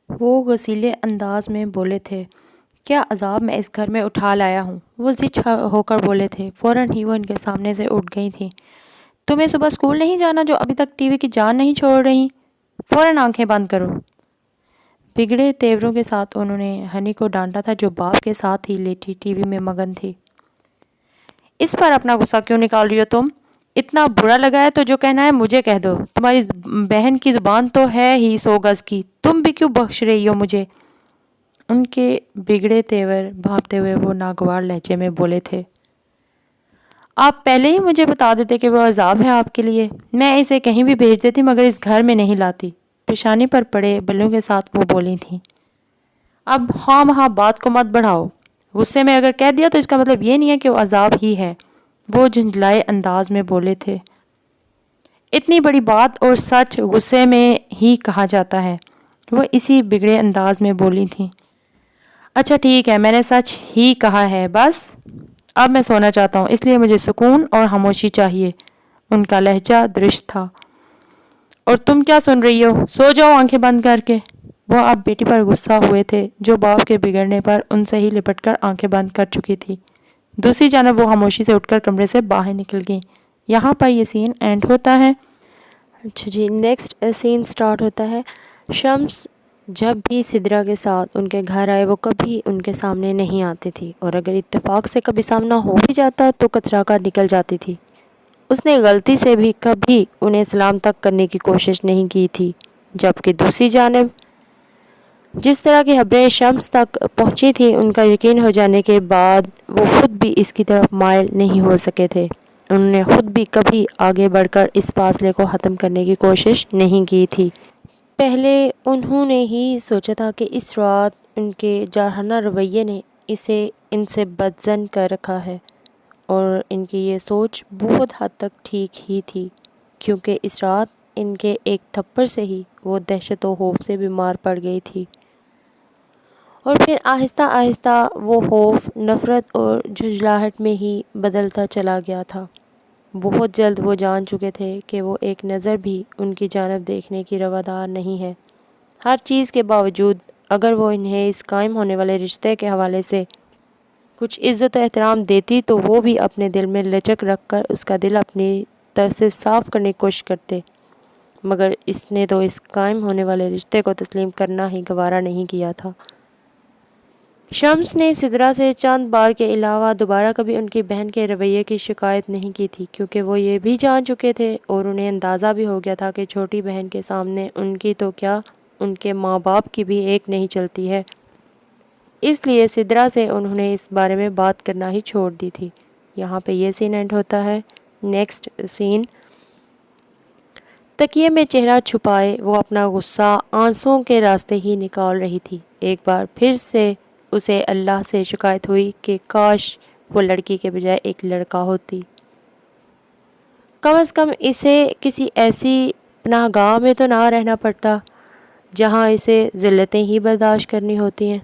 وہ غصیلے انداز میں بولے تھے۔ کیا عذاب میں اس گھر میں اٹھا لایا ہوں؟ وہ زچ ہو کر بولے تھے۔ فوراً ہی وہ ان کے سامنے سے اٹھ گئی تھیں۔ تمہیں صبح اسکول نہیں جانا جو ابھی تک ٹی وی کی جان نہیں چھوڑ رہی؟ فوراً آنکھیں بند کرو۔ بگڑے تیوروں کے ساتھ انہوں نے ہنی کو ڈانٹا تھا جو باپ کے ساتھ ہی لیٹی ٹی وی میں مگن تھی۔ اس پر اپنا غصہ کیوں نکال رہی ہو تم؟ اتنا برا لگا ہے تو جو کہنا ہے مجھے کہہ دو۔ تمہاری بہن کی زبان تو ہے ہی 100 گز کی، تم بھی کیوں بخش رہی ہو مجھے؟ ان کے بگڑے تیور بھانپتے ہوئے وہ ناگوار لہجے میں بولے تھے۔ آپ پہلے ہی مجھے بتا دیتے کہ وہ عذاب ہے آپ کے لیے، میں اسے کہیں بھی بھیج دیتی مگر اس گھر میں نہیں لاتی۔ پیشانی پر پڑے بلوں کے ساتھ وہ بولی تھیں۔ اب خواہ مخواہ بات کو مت بڑھاؤ، غصے میں اگر کہہ دیا تو اس کا مطلب یہ نہیں ہے کہ وہ عذاب ہی ہے، وہ جھنجھلائے انداز میں بولے تھے۔ اتنی بڑی بات اور سچ غصے میں ہی کہا جاتا ہے، وہ اسی بگڑے انداز میں بولی تھیں۔ اچھا ٹھیک ہے، میں نے سچ ہی کہا ہے، بس اب میں سونا چاہتا ہوں، اس لیے مجھے سکون اور خاموشی چاہیے۔ ان کا لہجہ درشت تھا۔ اور تم کیا سن رہی ہو؟ سو جاؤ آنکھیں بند کر کے۔ وہ اب بیٹی پر غصہ ہوئے تھے جو باپ کے بگڑنے پر ان سے ہی لپٹ کر آنکھیں بند کر چکی تھی۔ دوسری جانب وہ خاموشی سے اٹھ کر کمرے سے باہر نکل گئیں۔ یہاں پر یہ سین اینڈ ہوتا ہے۔ اچھا جی، نیکسٹ سین سٹارٹ ہوتا ہے۔ شمس جب بھی سدرا کے ساتھ ان کے گھر آئے وہ کبھی ان کے سامنے نہیں آتی تھی، اور اگر اتفاق سے کبھی سامنا ہو بھی جاتا تو کترا کر نکل جاتی تھی۔ اس نے غلطی سے بھی کبھی انہیں سلام تک کرنے کی کوشش نہیں کی تھی، جبکہ دوسری جانب جس طرح کی خبریں شمس تک پہنچی تھیں ان کا یقین ہو جانے کے بعد وہ خود بھی اس کی طرف مائل نہیں ہو سکے تھے۔ انہوں نے خود بھی کبھی آگے بڑھ کر اس فاصلے کو ختم کرنے کی کوشش نہیں کی تھی۔ پہلے انہوں نے ہی سوچا تھا کہ اس رات ان کے جارحانہ رویے نے اسے ان سے بدظن کر رکھا ہے، اور ان کی یہ سوچ بہت حد تک ٹھیک ہی تھی، کیونکہ اس رات ان کے ایک تھپڑ سے ہی وہ دہشت و خوف سے بیمار پڑ گئی تھی، اور پھر آہستہ آہستہ وہ خوف نفرت اور جھنجھلاہٹ میں ہی بدلتا چلا گیا تھا۔ بہت جلد وہ جان چکے تھے کہ وہ ایک نظر بھی ان کی جانب دیکھنے کی روادار نہیں ہے۔ ہر چیز کے باوجود اگر وہ انہیں اس قائم ہونے والے رشتے کے حوالے سے کچھ عزت و احترام دیتی تو وہ بھی اپنے دل میں لچک رکھ کر اس کا دل اپنی طرف سے صاف کرنے کی کوشش کرتے، مگر اس نے تو اس قائم ہونے والے رشتے کو تسلیم کرنا ہی گوارا نہیں کیا تھا۔ شمس نے سدرا سے چند بار کے علاوہ دوبارہ کبھی ان کی بہن کے رویے کی شکایت نہیں کی تھی، کیونکہ وہ یہ بھی جان چکے تھے اور انہیں اندازہ بھی ہو گیا تھا کہ چھوٹی بہن کے سامنے ان کی تو کیا ان کے ماں باپ کی بھی ایک نہیں چلتی ہے۔ اس لیے سدرا سے انہوں نے اس بارے میں بات کرنا ہی چھوڑ دی تھی۔ یہاں پہ یہ سین اینڈ ہوتا ہے۔ نیکسٹ سین، تکیے میں چہرہ چھپائے وہ اپنا غصہ آنسوؤں کے راستے ہی نکال رہی تھی۔ ایک بار پھر سے اسے اللہ سے شکایت ہوئی کہ کاش وہ لڑکی کے بجائے ایک لڑکا ہوتی، کم از کم اسے کسی ایسی پناہ گاہ میں تو نہ رہنا پڑتا جہاں اسے ذلتیں ہی برداشت کرنی ہوتی ہیں۔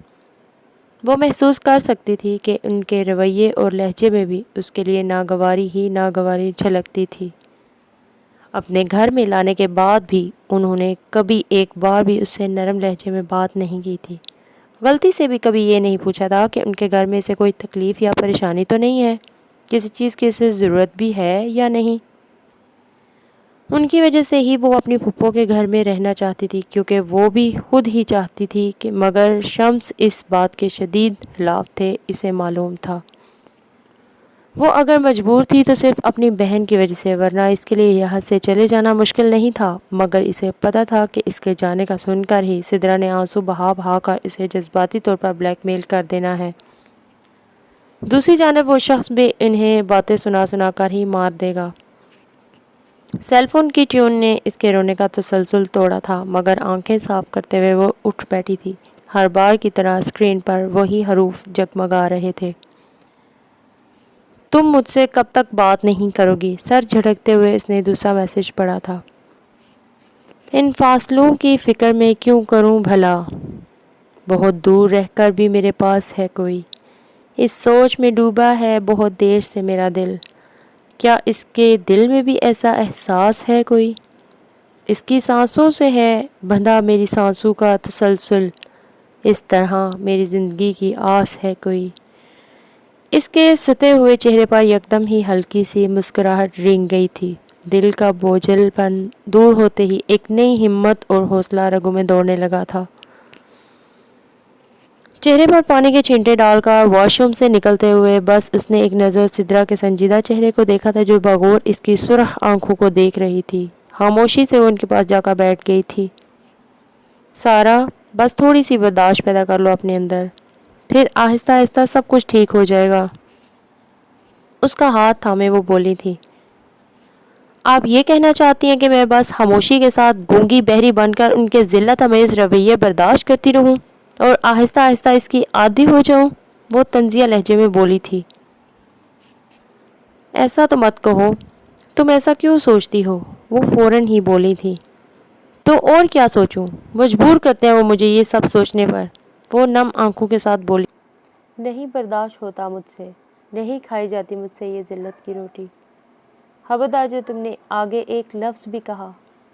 وہ محسوس کر سکتی تھی کہ ان کے رویے اور لہجے میں بھی اس کے لیے ناگواری ہی ناگواری جھلکتی تھی۔ اپنے گھر میں لانے کے بعد بھی انہوں نے کبھی ایک بار بھی اس سے نرم لہجے میں بات نہیں کی تھی۔ غلطی سے بھی کبھی یہ نہیں پوچھا تھا کہ ان کے گھر میں اسے کوئی تکلیف یا پریشانی تو نہیں ہے، کسی چیز کی اسے ضرورت بھی ہے یا نہیں۔ ان کی وجہ سے ہی وہ اپنی پھپھو کے گھر میں رہنا چاہتی تھی، کیونکہ وہ بھی خود ہی چاہتی تھی کہ، مگر شمس اس بات کے شدید خلاف تھے، اسے معلوم تھا۔ وہ اگر مجبور تھی تو صرف اپنی بہن کی وجہ سے، ورنہ اس کے لیے یہاں سے چلے جانا مشکل نہیں تھا، مگر اسے پتہ تھا کہ اس کے جانے کا سن کر ہی سدرا نے آنسو بہا بہا کر اسے جذباتی طور پر بلیک میل کر دینا ہے۔ دوسری جانب وہ شخص بھی انہیں باتیں سنا سنا کر ہی مار دے گا۔ سیل فون کی ٹیون نے اس کے رونے کا تسلسل توڑا تھا، مگر آنکھیں صاف کرتے ہوئے وہ اٹھ بیٹھی تھی۔ ہر بار کی طرح اسکرین پر وہی حروف جگمگا رہے تھے۔ تم مجھ سے کب تک بات نہیں کرو گی؟ سر جھٹکتے ہوئے اس نے دوسرا میسج پڑھا تھا۔ ان فاصلوں کی فکر میں کیوں کروں بھلا، بہت دور رہ کر بھی میرے پاس ہے کوئی، اس سوچ میں ڈوبا ہے بہت دیر سے میرا دل، کیا اس کے دل میں بھی ایسا احساس ہے کوئی، اس کی سانسوں سے ہے بندھا میری سانسوں کا تسلسل، اس طرح میری زندگی کی آس ہے کوئی۔ اس کے ستے ہوئے چہرے پر یکدم ہی ہلکی سی مسکراہٹ رنگ گئی تھی۔ دل کا بوجھل پن دور ہوتے ہی ایک نئی ہمت اور حوصلہ رگوں میں دوڑنے لگا تھا۔ چہرے پر پانی کے چھینٹے ڈال کر واش روم سے نکلتے ہوئے بس اس نے ایک نظر سدرا کے سنجیدہ چہرے کو دیکھا تھا، جو بغور اس کی سرخ آنکھوں کو دیکھ رہی تھی۔ خاموشی سے وہ ان کے پاس جا کر بیٹھ گئی تھی۔ سارا، بس تھوڑی سی برداشت پیدا کر لو اپنے اندر، پھر آہستہ آہستہ سب کچھ ٹھیک ہو جائے گا۔ اس کا ہاتھ تھامے وہ بولی تھی، آپ یہ کہنا چاہتی ہیں کہ میں بس خاموشی کے ساتھ گونگی بہری بن کر ان کے ذلت امیز رویے برداشت کرتی رہوں اور آہستہ آہستہ اس کی عادی ہو جاؤں؟ وہ طنزیہ لہجے میں بولی تھی۔ ایسا تو مت کہو، تم ایسا کیوں سوچتی ہو؟ وہ فوراً ہی بولی تھی۔ تو اور کیا سوچوں؟ مجبور کرتے ہیں وہ مجھے یہ سب سوچنے پر۔ وہ نم آنکھوں کے ساتھ بولی، نہیں برداشت ہوتا مجھ سے، نہیں کھائی جاتی مجھ سے یہ ذلت کی روٹی۔ خبردار جو تم نے آگے ایک لفظ بھی کہا،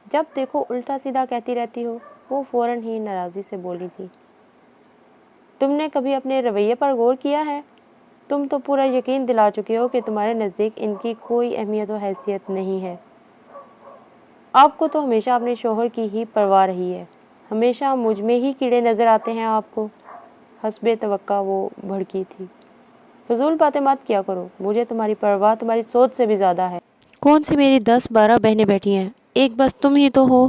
جب دیکھو الٹا سیدھا کہتی رہتی ہو۔ وہ فوراً ہی ناراضی سے بولی تھی، تم نے کبھی اپنے رویے پر غور کیا ہے؟ تم تو پورا یقین دلا چکے ہو کہ تمہارے نزدیک ان کی کوئی اہمیت و حیثیت نہیں ہے۔ آپ کو تو ہمیشہ اپنے شوہر کی ہی پرواہ رہی ہے، ہمیشہ مجھ میں ہی کیڑے نظر آتے ہیں آپ کو۔ حسب توقع وہ بھڑکی تھی، فضول باتیں مت کیا کرو، مجھے تمہاری پرواہ تمہاری سوچ سے بھی زیادہ ہے۔ کون سی میری 10-12 بہنیں بیٹھی ہیں، ایک بس تم ہی تو ہو۔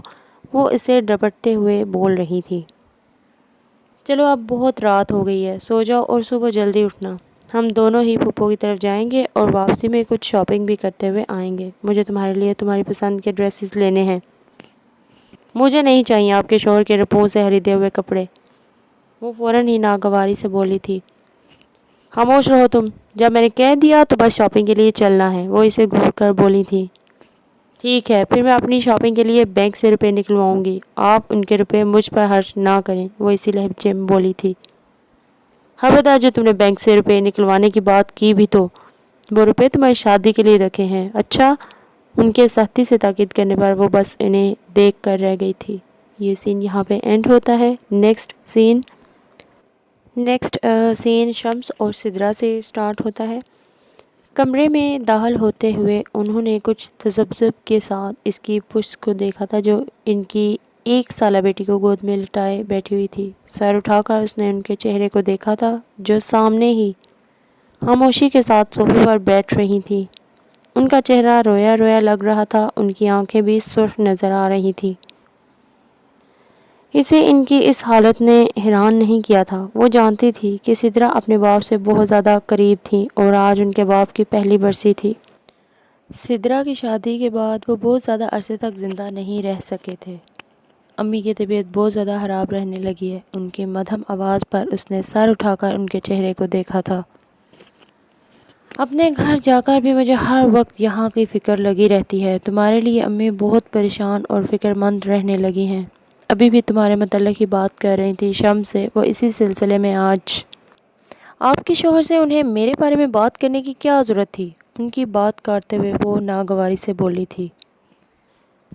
وہ اسے ڈپٹتے ہوئے بول رہی تھی۔ چلو اب بہت رات ہو گئی ہے، سو جاؤ اور صبح جلدی اٹھنا۔ ہم دونوں ہی پھپھو کی طرف جائیں گے اور واپسی میں کچھ شاپنگ بھی کرتے ہوئے آئیں گے۔ مجھے تمہارے لیے تمہاری پسند کے ڈریسز لینے ہیں۔ مجھے نہیں چاہیے آپ کے شوہر کے رپوں سے خریدے ہوئے کپڑے۔ وہ فوراً ہی ناگواری سے بولی تھی۔ خاموش رہو تم، جب میں نے کہہ دیا تو بس شاپنگ کے لیے چلنا ہے۔ وہ اسے گھور کر بولی تھی۔ ٹھیک ہے، پھر میں اپنی شاپنگ کے لیے بینک سے روپے نکلواؤں گی، آپ ان کے روپے مجھ پر خرچ نہ کریں۔ وہ اسی لہجے میں بولی تھی۔ خبردار جو تم نے بینک سے روپے نکلوانے کی بات کی بھی تو وہ روپے تمہاری شادی کے لیے رکھے ہیں۔ اچھا، ان کے سختی سے تاکید کرنے پر وہ بس انہیں دیکھ کر رہ گئی تھی۔ یہ سین یہاں پہ اینڈ ہوتا ہے۔ نیکسٹ سین، نیکسٹ سین شمس اور سدرا سے سٹارٹ ہوتا ہے۔ کمرے میں داخل ہوتے ہوئے انہوں نے کچھ تذبذب کے ساتھ اس کی پشت کو دیکھا تھا جو ان کی 1 سالہ بیٹی کو گود میں لٹائے بیٹھی ہوئی تھی۔ سر اٹھا کر اس نے ان کے چہرے کو دیکھا تھا جو سامنے ہی خاموشی کے ساتھ صوفے پر بیٹھ رہی تھی۔ ان کا چہرہ رویا رویا لگ رہا تھا، ان کی آنکھیں بھی سرخ نظر آ رہی تھیں۔ اسے ان کی اس حالت نے حیران نہیں کیا تھا۔ وہ جانتی تھی کہ سدرا اپنے باپ سے بہت زیادہ قریب تھی اور آج ان کے باپ کی پہلی برسی تھی۔ سدرا کی شادی کے بعد وہ بہت زیادہ عرصے تک زندہ نہیں رہ سکے تھے۔ امی کی طبیعت بہت زیادہ خراب رہنے لگی ہے۔ ان کی مدھم آواز پر اس نے سر اٹھا کر ان کے چہرے کو دیکھا تھا۔ اپنے گھر جا کر بھی مجھے ہر وقت یہاں کی فکر لگی رہتی ہے۔ تمہارے لیے امی بہت پریشان اور فکر مند رہنے لگی ہیں۔ ابھی بھی تمہارے متعلق ہی بات کر رہی تھی شمس سے۔ وہ اسی سلسلے میں آج آپ کے شوہر سے انہیں میرے بارے میں بات کرنے کی کیا ضرورت تھی؟ ان کی بات کاٹتے ہوئے وہ ناگواری سے بولی تھی۔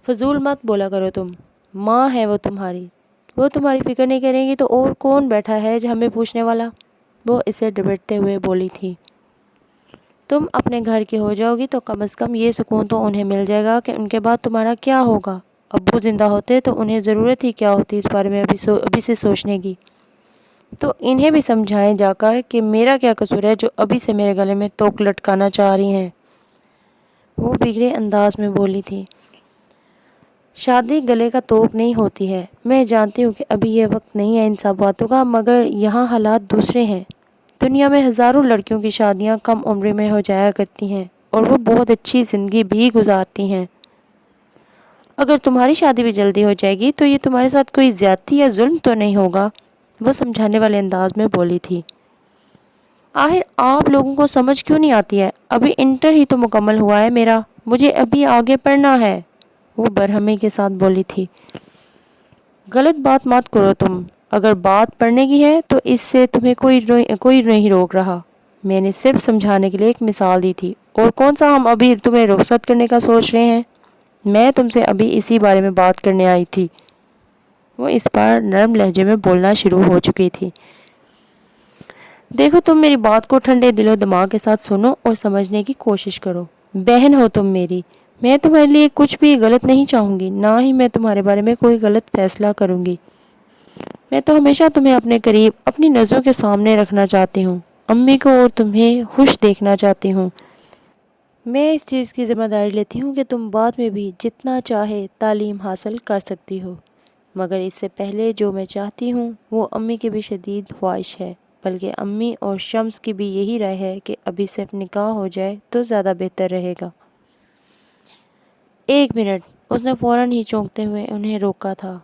فضول مت بولا کرو تم، ماں ہے وہ تمہاری، وہ تمہاری فکر نہیں کریں گی تو اور کون بیٹھا ہے جو ہمیں پوچھنے والا؟ وہ اسے ڈپٹتے ہوئے بولی تھی۔ تم اپنے گھر کی ہو جاؤ گی تو کم از کم یہ سکون تو انہیں مل جائے گا کہ ان کے بعد تمہارا کیا ہوگا۔ ابو زندہ ہوتے تو انہیں ضرورت ہی کیا ہوتی اس بارے میں ابھی سے سوچنے کی۔ تو انہیں بھی سمجھائیں جا کر کہ میرا کیا قصور ہے جو ابھی سے میرے گلے میں توک لٹکانا چاہ رہی ہیں۔ وہ بگڑے انداز میں بولی تھی۔ شادی گلے کا توک نہیں ہوتی ہے۔ میں جانتی ہوں کہ ابھی یہ وقت نہیں ہے ان سب باتوں کا، مگر یہاں حالات دوسرے ہیں۔ دنیا میں ہزاروں لڑکیوں کی شادیاں کم عمری میں ہو جایا کرتی ہیں اور وہ بہت اچھی زندگی بھی گزارتی ہیں۔ اگر تمہاری شادی بھی جلدی ہو جائے گی تو یہ تمہارے ساتھ کوئی زیادتی یا ظلم تو نہیں ہوگا، وہ سمجھانے والے انداز میں بولی تھی۔ آخر آپ لوگوں کو سمجھ کیوں نہیں آتی ہے؟ ابھی انٹر ہی تو مکمل ہوا ہے میرا، مجھے ابھی آگے پڑھنا ہے، وہ برہمی کے ساتھ بولی تھی۔ غلط بات مت کرو تم، اگر بات پڑھنے کی ہے تو اس سے تمہیں کوئی نہیں روک رہا۔ میں نے صرف سمجھانے کے لیے ایک مثال دی تھی، اور کون سا ہم ابھی تمہیں رخصت کرنے کا سوچ رہے ہیں؟ میں تم سے ابھی اسی بارے میں بات کرنے آئی تھی۔ وہ اس بار نرم لہجے میں بولنا شروع ہو چکی تھی۔ دیکھو تم میری بات کو ٹھنڈے دل و دماغ کے ساتھ سنو اور سمجھنے کی کوشش کرو۔ بہن ہو تم میری، میں تمہارے لیے کچھ بھی غلط نہیں چاہوں گی، نہ ہی میں تمہارے بارے میں کوئی غلط فیصلہ کروں گی۔ میں تو ہمیشہ تمہیں اپنے قریب اپنی نظروں کے سامنے رکھنا چاہتی ہوں، امی کو اور تمہیں خوش دیکھنا چاہتی ہوں۔ میں اس چیز کی ذمہ داری لیتی ہوں کہ تم بعد میں بھی جتنا چاہے تعلیم حاصل کر سکتی ہو، مگر اس سے پہلے جو میں چاہتی ہوں وہ امی کی بھی شدید خواہش ہے، بلکہ امی اور شمس کی بھی یہی رائے ہے کہ ابھی صرف نکاح ہو جائے تو زیادہ بہتر رہے گا۔ 1 منٹ، اس نے فوراً ہی چونکتے ہوئے انہیں روکا تھا۔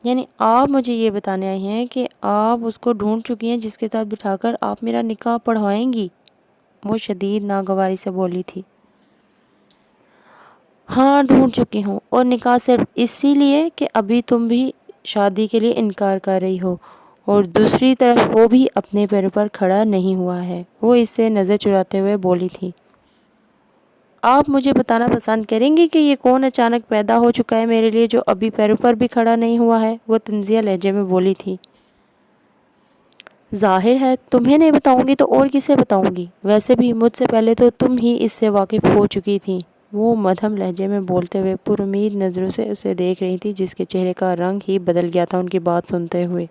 یعنی آپ مجھے یہ بتانے آئی ہیں کہ آپ اس کو ڈھونڈ چکی ہیں جس کے ساتھ بٹھا کر آپ میرا نکاح پڑھوائیں گی؟ وہ شدید ناگواری سے بولی تھی۔ ہاں ڈھونڈ چکی ہوں، اور نکاح صرف اسی لیے کہ ابھی تم بھی شادی کے لیے انکار کر رہی ہو، اور دوسری طرف وہ بھی اپنے پیروں پر کھڑا نہیں ہوا ہے، وہ اس سے نظر چراتے ہوئے بولی تھی۔ آپ مجھے بتانا پسند کریں گی کہ یہ کون اچانک پیدا ہو چکا ہے میرے لیے جو ابھی پیروں پر بھی کھڑا نہیں ہوا ہے؟ وہ طنزیہ لہجے میں بولی تھی۔ ظاہر ہے تمہیں نہیں بتاؤں گی تو اور کسے بتاؤں گی، ویسے بھی مجھ سے پہلے تو تم ہی اس سے واقف ہو چکی تھی۔ وہ مدھم لہجے میں بولتے ہوئے پر امید نظروں سے اسے دیکھ رہی تھی جس کے چہرے کا رنگ ہی بدل گیا تھا ان کی بات سنتے ہوئے۔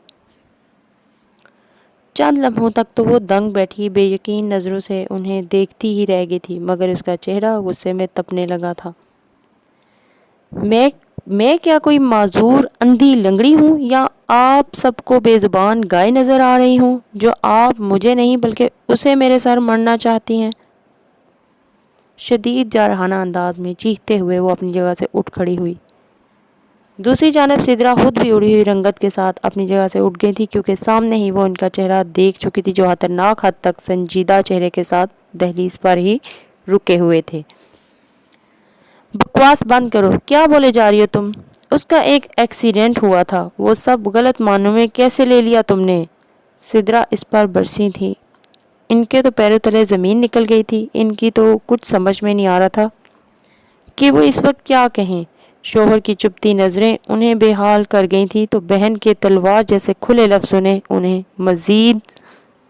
چند لمحوں تک تو وہ دنگ بیٹھی بے یقین نظروں سے انہیں دیکھتی ہی رہ گئی تھی، مگر اس کا چہرہ غصے میں تپنے لگا تھا۔ میں کیا کوئی معذور اندھی لنگڑی ہوں یا آپ سب کو بے زبان گائے نظر آ رہی ہوں جو آپ مجھے نہیں بلکہ اسے میرے سر مرنا چاہتی ہیں؟ شدید جارحانہ انداز میں چیختے ہوئے وہ اپنی جگہ سے اٹھ کھڑی ہوئی۔ دوسری جانب سدرا خود بھی اڑی ہوئی رنگت کے ساتھ اپنی جگہ سے اٹھ گئی تھی، کیونکہ سامنے ہی وہ ان کا چہرہ دیکھ چکی تھی جو خطرناک حد تک سنجیدہ چہرے کے ساتھ دہلیز پر ہی رکے ہوئے تھے۔ بکواس بند کرو، کیا بولے جا رہی ہو تم؟ اس کا ایک ایکسیڈنٹ ہوا تھا، وہ سب غلط معنوں میں کیسے لے لیا تم نے؟ سدرا اس پر برسی تھی۔ ان کے تو پیروں تلے زمین نکل گئی تھی، ان کی تو کچھ سمجھ میں نہیں آ رہا تھا کہ وہ اس وقت کیا کہیں۔ شوہر کی چپتی نظریں انہیں بے حال کر گئی تھی تو بہن کے تلوار جیسے کھلے لفظوں نے انہیں مزید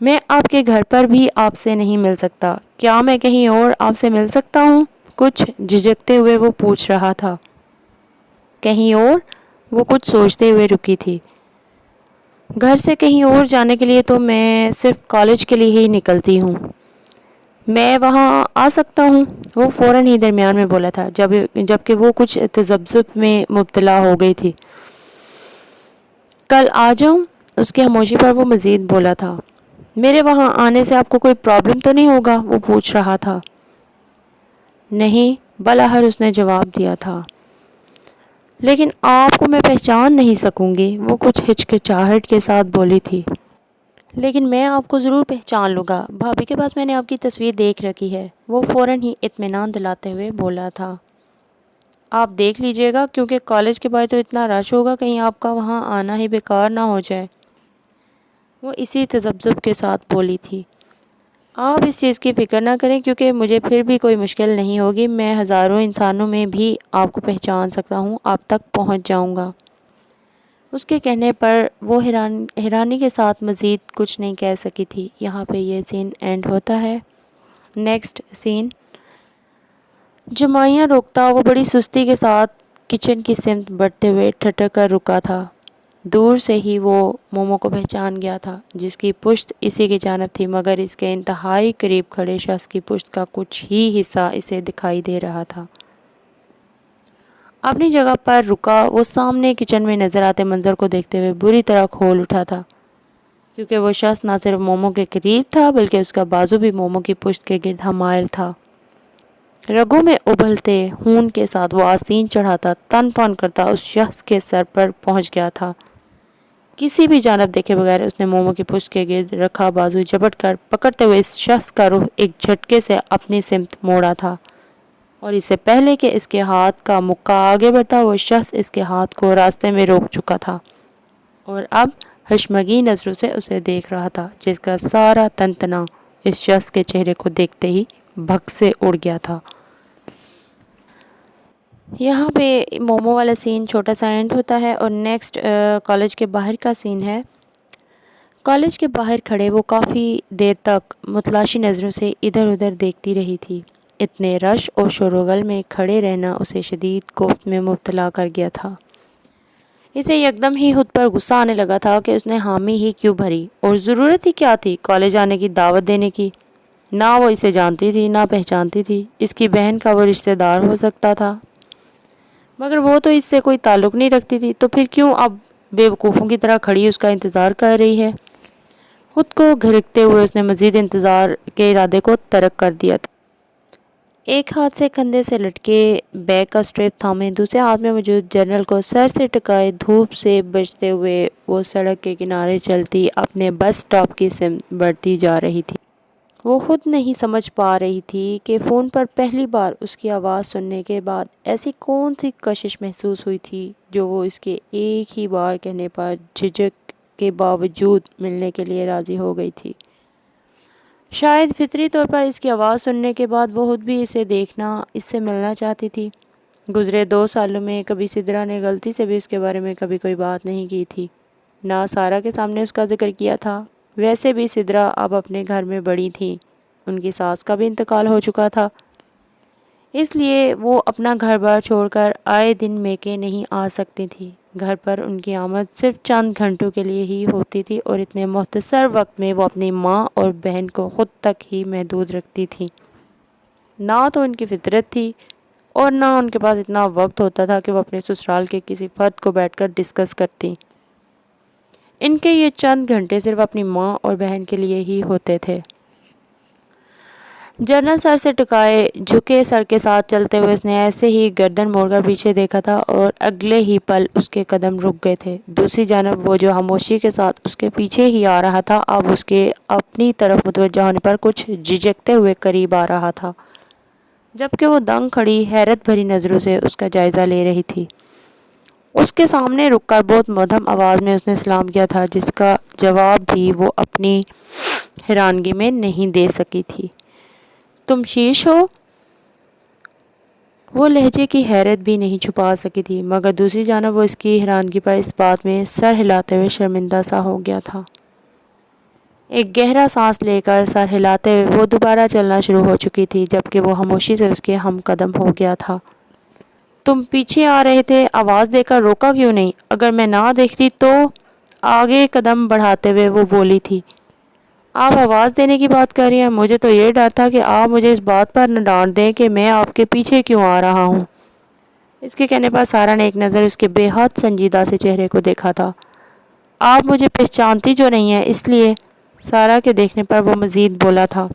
میں آپ کے گھر پر بھی آپ سے نہیں مل سکتا، کیا میں کہیں اور آپ سے مل سکتا ہوں؟ کچھ جھجکتے ہوئے وہ پوچھ رہا تھا۔ کہیں اور؟ وہ کچھ سوچتے ہوئے رکی تھی۔ گھر سے کہیں اور جانے کے لیے تو میں صرف کالج کے لیے ہی نکلتی ہوں۔ میں وہاں آ سکتا ہوں؟ وہ فوراً ہی درمیان میں بولا تھا جبکہ وہ کچھ تذبذب میں مبتلا ہو گئی تھی۔ کل آ جاؤں؟ اس کی خاموشی پر وہ مزید بولا تھا۔ میرے وہاں آنے سے آپ کو کوئی پرابلم تو نہیں ہوگا؟ وہ پوچھ رہا تھا۔ نہیں، بلاخر اس نے جواب دیا تھا۔ لیکن آپ کو میں پہچان نہیں سکوں گی، وہ کچھ ہچکچاہٹ کے ساتھ بولی تھی۔ لیکن میں آپ کو ضرور پہچان لوں گا، بھابھی کے پاس میں نے آپ کی تصویر دیکھ رکھی ہے، وہ فوراً ہی اطمینان دلاتے ہوئے بولا تھا۔ آپ دیکھ لیجئے گا، کیونکہ کالج کے بعد تو اتنا رش ہوگا، کہیں آپ کا وہاں آنا ہی بیکار نہ ہو جائے۔ وہ اسی تذبذب کے ساتھ بولی تھی۔ آپ اس چیز کی فکر نہ کریں، کیونکہ مجھے پھر بھی کوئی مشکل نہیں ہوگی، میں ہزاروں انسانوں میں بھی آپ کو پہچان سکتا ہوں، آپ تک پہنچ جاؤں گا۔ اس کے کہنے پر وہ حیرانی کے ساتھ مزید کچھ نہیں کہہ سکی تھی۔ یہاں پہ یہ سین اینڈ ہوتا ہے۔ نیکسٹ سین۔ جمعیاں روکتا وہ بڑی سستی کے ساتھ کچن کی سمت بڑھتے ہوئے ٹھٹک کر رکا تھا۔ دور سے ہی وہ مومو کو پہچان گیا تھا، جس کی پشت اسی کی جانب تھی، مگر اس کے انتہائی قریب کھڑے شخص کی پشت کا کچھ ہی حصہ اسے دکھائی دے رہا تھا۔ اپنی جگہ پر رکا وہ سامنے کچن میں نظر آتے منظر کو دیکھتے ہوئے بری طرح کھول اٹھا تھا، کیونکہ وہ شخص نہ صرف مومو کے قریب تھا بلکہ اس کا بازو بھی مومو کی پشت کے گرد حمائل تھا۔ رگوں میں ابلتے خون کے ساتھ وہ آستین چڑھاتا تن پن کرتا اس شخص کے سر پر پہنچ گیا تھا۔ کسی بھی جانب دیکھے بغیر اس نے مومو کی پشت کے گرد رکھا بازو جبٹ کر پکڑتے ہوئے اس شخص کا رخ ایک جھٹکے سے اپنی سمت موڑا تھا، اور اس سے پہلے کہ اس کے ہاتھ کا مکہ آگے بڑھتا وہ شخص اس کے ہاتھ کو راستے میں روک چکا تھا اور اب ہشمگین نظروں سے اسے دیکھ رہا تھا، جس کا سارا تنتنا اس شخص کے چہرے کو دیکھتے ہی بھگ سے اڑ گیا تھا۔ یہاں پہ مومو والا سین چھوٹا سا اینڈ ہوتا ہے اور نیکسٹ کالج کے باہر کا سین ہے۔ کالج کے باہر کھڑے وہ کافی دیر تک متلاشی نظروں سے ادھر ادھر دیکھتی رہی تھی۔ اتنے رش اور شور و غل میں کھڑے رہنا اسے شدید کوفت میں مبتلا کر گیا تھا۔ اسے یکدم ہی خود پر غصہ آنے لگا تھا کہ اس نے حامی ہی کیوں بھری، اور ضرورت ہی کیا تھی کالج آنے کی دعوت دینے کی۔ نہ وہ اسے جانتی تھی نہ پہچانتی تھی، اس کی بہن کا وہ رشتہ دار ہو سکتا تھا، مگر وہ تو اس سے کوئی تعلق نہیں رکھتی تھی، تو پھر کیوں اب بے وقوفوں کی طرح کھڑی اس کا انتظار کر رہی ہے؟ خود کو گھڑکتے ہوئے اس نے مزید انتظار کے ارادے کو ترک کر دیا تھا۔ ایک ہاتھ سے کندھے سے لٹکے بیگ کا اسٹریپ تھامے دوسرے ہاتھ میں موجود جرنل کو سر سے ٹکائے دھوپ سے بچتے ہوئے وہ سڑک کے کنارے چلتی اپنے بس اسٹاپ کی سمت بڑھتی جا رہی تھی۔ وہ خود نہیں سمجھ پا رہی تھی کہ فون پر پہلی بار اس کی آواز سننے کے بعد ایسی کون سی کشش محسوس ہوئی تھی جو وہ اس کے ایک ہی بار کہنے پر جھجک کے باوجود ملنے کے لیے راضی ہو گئی تھی۔ شاید فطری طور پر اس کی آواز سننے کے بعد وہ خود بھی اسے دیکھنا، اس سے ملنا چاہتی تھی۔ گزرے 2 سالوں میں کبھی سدرا نے غلطی سے بھی اس کے بارے میں کبھی کوئی بات نہیں کی تھی، نہ سارا کے سامنے اس کا ذکر کیا تھا۔ ویسے بھی سدرا اب اپنے گھر میں بڑی تھیں، ان کی ساس کا بھی انتقال ہو چکا تھا، اس لیے وہ اپنا گھر بار چھوڑ کر آئے دن میکے نہیں آ سکتی تھی۔ گھر پر ان کی آمد صرف چند گھنٹوں کے لیے ہی ہوتی تھی اور اتنے مختصر وقت میں وہ اپنی ماں اور بہن کو خود تک ہی محدود رکھتی تھی۔ نہ تو ان کی فطرت تھی اور نہ ان کے پاس اتنا وقت ہوتا تھا کہ وہ اپنے سسرال کے کسی فرد کو بیٹھ کر ڈسکس کرتی۔ ان کے یہ چند گھنٹے صرف اپنی ماں اور بہن کے لیے ہی ہوتے تھے۔ جنرل سر سے ٹکائے جھکے سر کے ساتھ چلتے ہوئے اس نے ایسے ہی گردن موڑ کر پیچھے دیکھا تھا اور اگلے ہی پل اس کے قدم رک گئے تھے۔ دوسری جانب وہ جو خاموشی کے ساتھ اس کے پیچھے ہی آ رہا تھا اب اس کے اپنی طرف متوجہ ہونے پر کچھ جھجکتے ہوئے قریب آ رہا تھا، جبکہ وہ دنگ کھڑی حیرت بھری نظروں سے اس کا جائزہ لے رہی تھی۔ اس کے سامنے رک کر بہت مدھم آواز میں اس نے سلام کیا تھا، جس کا جواب بھی وہ اپنی حیرانگی میں نہیں دے سکی تھی۔ تم شیش ہو؟ وہ لہجے کی حیرت بھی نہیں چھپا سکی تھی، مگر دوسری جانب وہ اس کی حیرانگی پر اس بات میں سر ہلاتے ہوئے شرمندہ سا ہو گیا تھا۔ ایک گہرا سانس لے کر سر ہلاتے ہوئے وہ دوبارہ چلنا شروع ہو چکی تھی، جبکہ وہ خاموشی سے اس کے ہم قدم ہو گیا تھا۔ تم پیچھے آ رہے تھے، آواز دے کر روکا کیوں نہیں؟ اگر میں نہ دیکھتی تو؟ آگے قدم بڑھاتے ہوئے وہ بولی تھی۔ آپ آواز دینے کی بات کر رہی ہیں؟ مجھے تو یہ ڈر تھا کہ آپ مجھے اس بات پر نہ ڈانٹ دیں کہ میں آپ کے پیچھے کیوں آ رہا ہوں۔ اس کے کہنے پر سارا نے ایک نظر اس کے بے حد سنجیدہ سے چہرے کو دیکھا تھا۔ آپ مجھے پہچانتی جو نہیں ہیں، اس لیے سارا کے دیکھنے پر وہ مزید بولا تھا۔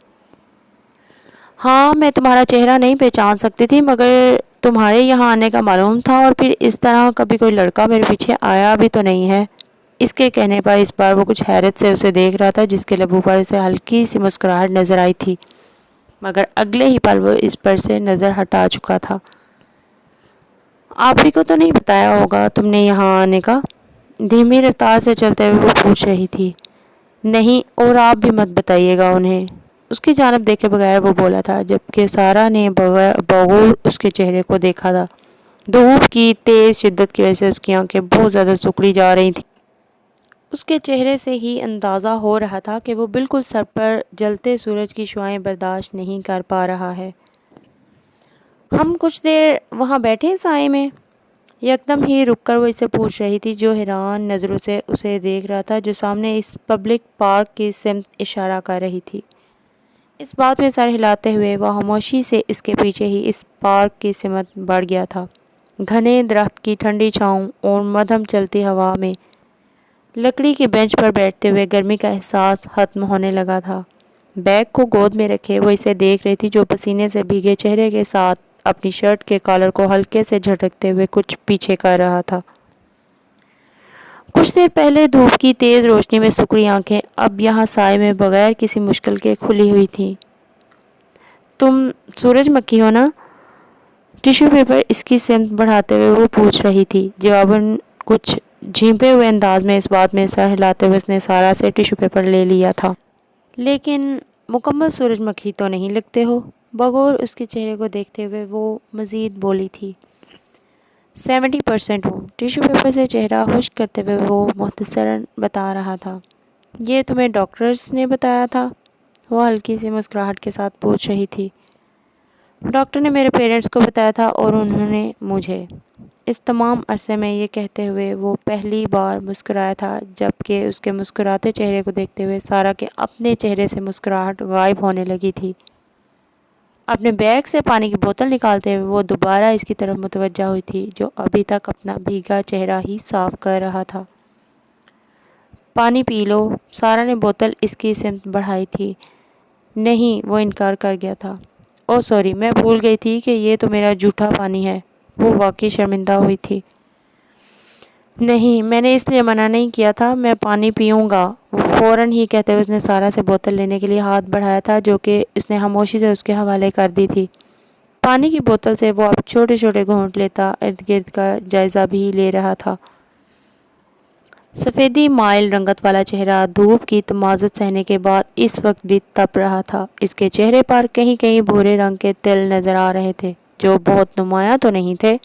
ہاں، میں تمہارا چہرہ نہیں پہچان سکتی تھی، مگر تمہارے یہاں آنے کا معلوم تھا، اور پھر اس طرح کبھی کوئی لڑکا میرے پیچھے آیا بھی تو نہیں ہے۔ اس کے کہنے پر اس بار وہ کچھ حیرت سے اسے دیکھ رہا تھا، جس کے لبوں پر اسے ہلکی سی مسکراہٹ نظر آئی تھی، مگر اگلے ہی پل وہ اس پر سے نظر ہٹا چکا تھا۔ آپ ہی کو تو نہیں بتایا ہوگا تم نے یہاں آنے کا؟ دھیمی رفتار سے چلتے ہوئے وہ پوچھ رہی تھی۔ نہیں، اور آپ بھی مت بتائیے گا انہیں، اس کی جانب دیکھے بغیر وہ بولا تھا، جبکہ سارا نے بغور اس کے چہرے کو دیکھا تھا۔ دھوپ کی تیز شدت کی وجہ سے اس کی آنکھیں بہت زیادہ سکڑی جا رہی تھیں۔ اس کے چہرے سے ہی اندازہ ہو رہا تھا کہ وہ بالکل سر پر جلتے سورج کی شعاعیں برداشت نہیں کر پا رہا ہے۔ ہم کچھ دیر وہاں بیٹھے سائے میں؟ یکدم ہی رک کر وہ اسے پوچھ رہی تھی، جو حیران نظروں سے اسے دیکھ رہا تھا، جو سامنے اس پبلک پارک کی سمت اشارہ کر رہی تھی۔ اس بات میں سر ہلاتے ہوئے وہ خاموشی سے اس کے پیچھے ہی اس پارک کی سمت بڑھ گیا تھا۔ گھنے درخت کی ٹھنڈی چھاؤں اور مدھم چلتی ہوا میں لکڑی کی بینچ پر بیٹھتے ہوئے گرمی کا احساس ختم ہونے لگا تھا۔ بیگ کو گود میں رکھے وہ اسے دیکھ رہی تھی، جو پسینے سے بھیگے چہرے کے ساتھ اپنی شرٹ کے کالر کو ہلکے سے جھٹکتے ہوئے کچھ پیچھے کر رہا تھا۔ کچھ دیر پہلے دھوپ کی تیز روشنی میں سکڑی آنکھیں اب یہاں سائے میں بغیر کسی مشکل کے کھلی ہوئی تھیں۔ تم سورج مکھی ہو نا؟ ٹیشو پیپر اس کی سمت بڑھاتے ہوئے وہ پوچھ رہی تھی۔ جواباً کچھ جھیپے ہوئے انداز میں اس بات میں سر ہلاتے ہوئے اس نے سارا سے ٹیشو پیپر لے لیا تھا۔ لیکن مکمل سورج مکھی تو نہیں لگتے ہو؟ بغور اس کے چہرے کو دیکھتے ہوئے وہ مزید بولی تھی۔ 70% ہوں۔ ٹیشو پیپر سے چہرہ خشک کرتے ہوئے وہ مختصراً بتا رہا تھا۔ یہ تمہیں ڈاکٹرز نے بتایا تھا؟ وہ ہلکی سی مسکراہٹ کے ساتھ پوچھ رہی تھی۔ ڈاکٹر نے میرے پیرنٹس کو بتایا تھا، اور انہوں نے مجھے۔ اس تمام عرصے میں یہ کہتے ہوئے وہ پہلی بار مسکرایا تھا، جبکہ اس کے مسکراتے چہرے کو دیکھتے ہوئے سارا کے اپنے چہرے سے مسکراہٹ غائب ہونے لگی تھی۔ اپنے بیگ سے پانی کی بوتل نکالتے ہوئے وہ دوبارہ اس کی طرف متوجہ ہوئی تھی، جو ابھی تک اپنا بھیگا چہرہ ہی صاف کر رہا تھا۔ پانی پی لو۔ سارا نے بوتل اس کی سمت بڑھائی تھی۔ نہیں، وہ انکار کر گیا تھا۔ اوہ سوری، میں بھول گئی تھی کہ یہ تو میرا جھوٹا پانی ہے۔ وہ واقعی شرمندہ ہوئی تھی۔ نہیں، میں نے اس لیے منع نہیں کیا تھا، میں پانی پیوں گا۔ وہ فوراً ہی کہتے ہوئے اس نے سارا سے بوتل لینے کے لیے ہاتھ بڑھایا تھا، جو کہ اس نے خاموشی سے اس کے حوالے کر دی تھی۔ پانی کی بوتل سے وہ اب چھوٹے چھوٹے گھونٹ لیتا ارد گرد کا جائزہ بھی لے رہا تھا۔ سفیدی مائل رنگت والا چہرہ دھوپ کی تمازت سہنے کے بعد اس وقت بھی تپ رہا تھا۔ اس کے چہرے پر کہیں کہیں بھورے رنگ کے تل نظر آ رہے تھے، جو بہت نمایاں تو نہیں تھے،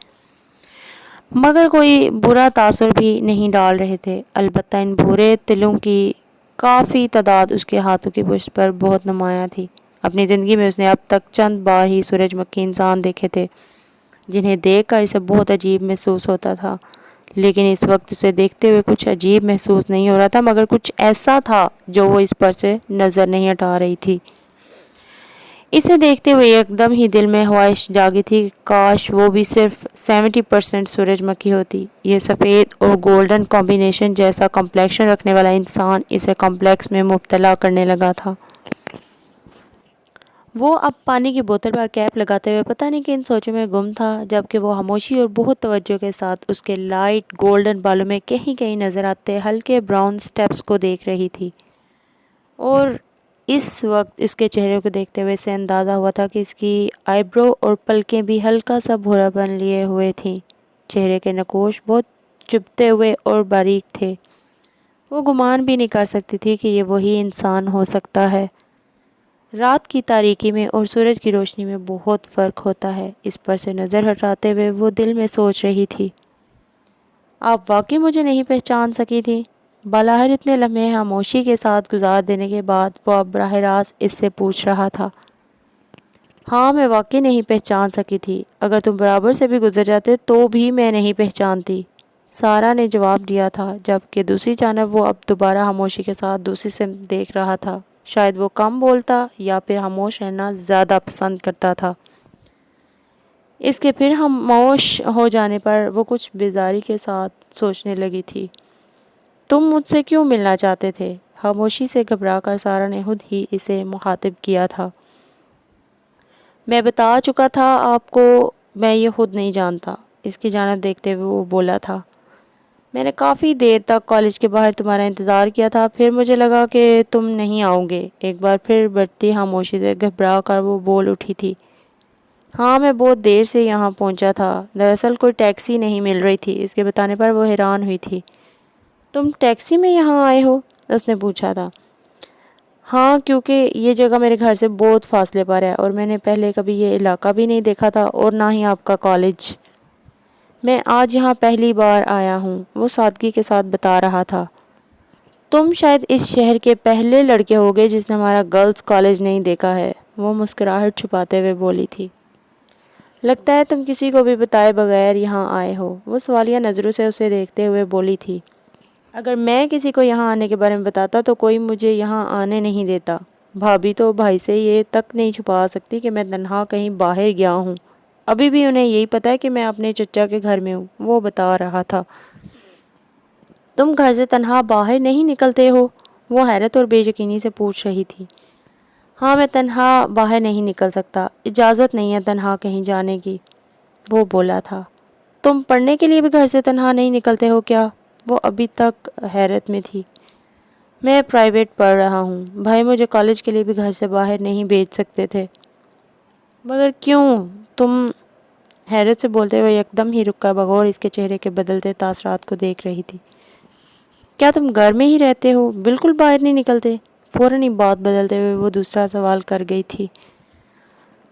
مگر کوئی برا تاثر بھی نہیں ڈال رہے تھے۔ البتہ ان بھورے تلوں کی کافی تعداد اس کے ہاتھوں کی پشت پر بہت نمایاں تھی۔ اپنی زندگی میں اس نے اب تک چند بار ہی سورج مکھی انسان دیکھے تھے، جنہیں دیکھ کر اسے بہت عجیب محسوس ہوتا تھا، لیکن اس وقت اسے دیکھتے ہوئے کچھ عجیب محسوس نہیں ہو رہا تھا، مگر کچھ ایسا تھا جو وہ اس پر سے نظر نہیں ہٹا رہی تھی۔ اسے دیکھتے ہوئے ایک دم ہی دل میں خواہش جاگی تھی کہ کاش وہ بھی صرف 70% سورج مکھی ہوتی۔ یہ سفید اور گولڈن کمبینیشن جیسا کمپلیکشن رکھنے والا انسان اسے کمپلیکس میں مبتلا کرنے لگا تھا۔ وہ اب پانی کی بوتل پر کیپ لگاتے ہوئے پتہ نہیں کن سوچوں میں گم تھا، جبکہ وہ خاموشی اور بہت توجہ کے ساتھ اس کے لائٹ گولڈن بالوں میں کہیں کہیں نظر آتے ہلکے براؤن سٹیپس کو دیکھ رہی تھی۔ اور اس وقت اس کے چہرے کو دیکھتے ہوئے اسے اندازہ ہوا تھا کہ اس کی آئی برو اور پلکیں بھی ہلکا سا بھورا پن لیے ہوئے تھیں۔ چہرے کے نقوش بہت چبھتے ہوئے اور باریک تھے۔ وہ گمان بھی نہیں کر سکتی تھی کہ یہ وہی انسان ہو سکتا ہے۔ رات کی تاریکی میں اور سورج کی روشنی میں بہت فرق ہوتا ہے۔ اس پر سے نظر ہٹاتے ہوئے وہ دل میں سوچ رہی تھی۔ آپ واقعی مجھے نہیں پہچان سکی تھی؟ بالاخر اتنے لمحے خاموشی کے ساتھ گزار دینے کے بعد وہ اب براہ راست اس سے پوچھ رہا تھا۔ ہاں، میں واقعی نہیں پہچان سکی تھی۔ اگر تم برابر سے بھی گزر جاتے تو بھی میں نہیں پہچانتی، سارا نے جواب دیا تھا، جبکہ دوسری جانب وہ اب دوبارہ خاموشی کے ساتھ دوسری سمت دیکھ رہا تھا۔ شاید وہ کم بولتا یا پھر خاموش رہنا زیادہ پسند کرتا تھا۔ اس کے پھر خاموش ہو جانے پر وہ کچھ بیزاری کے ساتھ سوچنے لگی تھی۔ تم مجھ سے کیوں ملنا چاہتے تھے؟ خاموشی سے گھبرا کر سارا نے خود ہی اسے مخاطب کیا تھا۔ میں بتا چکا تھا آپ کو، میں یہ خود نہیں جانتا، اس کی جانب دیکھتے ہوئے وہ بولا تھا۔ میں نے کافی دیر تک کالج کے باہر تمہارا انتظار کیا تھا، پھر مجھے لگا کہ تم نہیں آؤ گے۔ ایک بار پھر بڑھتی خاموشی سے گھبرا کر وہ بول اٹھی تھی۔ ہاں، میں بہت دیر سے یہاں پہنچا تھا، دراصل کوئی ٹیکسی نہیں مل رہی تھی۔ اس کے بتانے پر وہ حیران ہوئی تھی۔ تم ٹیکسی میں یہاں آئے ہو؟ اس نے پوچھا تھا۔ ہاں، کیونکہ یہ جگہ میرے گھر سے بہت فاصلے پر ہے اور میں نے پہلے کبھی یہ علاقہ بھی نہیں دیکھا تھا اور نہ ہی آپ کا کالج۔ میں آج یہاں پہلی بار آیا ہوں، وہ سادگی کے ساتھ بتا رہا تھا۔ تم شاید اس شہر کے پہلے لڑکے ہوگے جس نے ہمارا گرلز کالج نہیں دیکھا ہے، وہ مسکراہٹ چھپاتے ہوئے بولی تھی۔ لگتا ہے تم کسی کو بھی بتائے بغیر یہاں آئے ہو، وہ سوالیہ نظروں سے اسے دیکھتے ہوئے بولی تھی۔ اگر میں کسی کو یہاں آنے کے بارے میں بتاتا تو کوئی مجھے یہاں آنے نہیں دیتا۔ بھابھی تو بھائی سے یہ تک نہیں چھپا سکتی کہ میں تنہا کہیں باہر گیا ہوں۔ ابھی بھی انہیں یہی پتا ہے کہ میں اپنے چچا کے گھر میں ہوں، وہ بتا رہا تھا۔ تم گھر سے تنہا باہر نہیں نکلتے ہو؟ وہ حیرت اور بے یقینی سے پوچھ رہی تھی۔ ہاں، میں تنہا باہر نہیں نکل سکتا، اجازت نہیں ہے تنہا کہیں جانے کی، وہ بولا تھا۔ تم پڑھنے کے لیے بھی گھر سے تنہا نہیں نکلتے ہو کیا؟ وہ ابھی تک حیرت میں تھی۔ میں پرائیویٹ پڑھ رہا ہوں، بھائی مجھے کالج کے لیے بھی گھر سے باہر نہیں بھیج سکتے تھے۔ مگر کیوں؟ تم حیرت سے بولتے ہوئے یکدم ہی رک کر بغور اس کے چہرے کے بدلتے تاثرات کو دیکھ رہی تھی۔ کیا تم گھر میں ہی رہتے ہو، بالکل باہر نہیں نکلتے؟ فوراً ہی بات بدلتے ہوئے وہ دوسرا سوال کر گئی تھی۔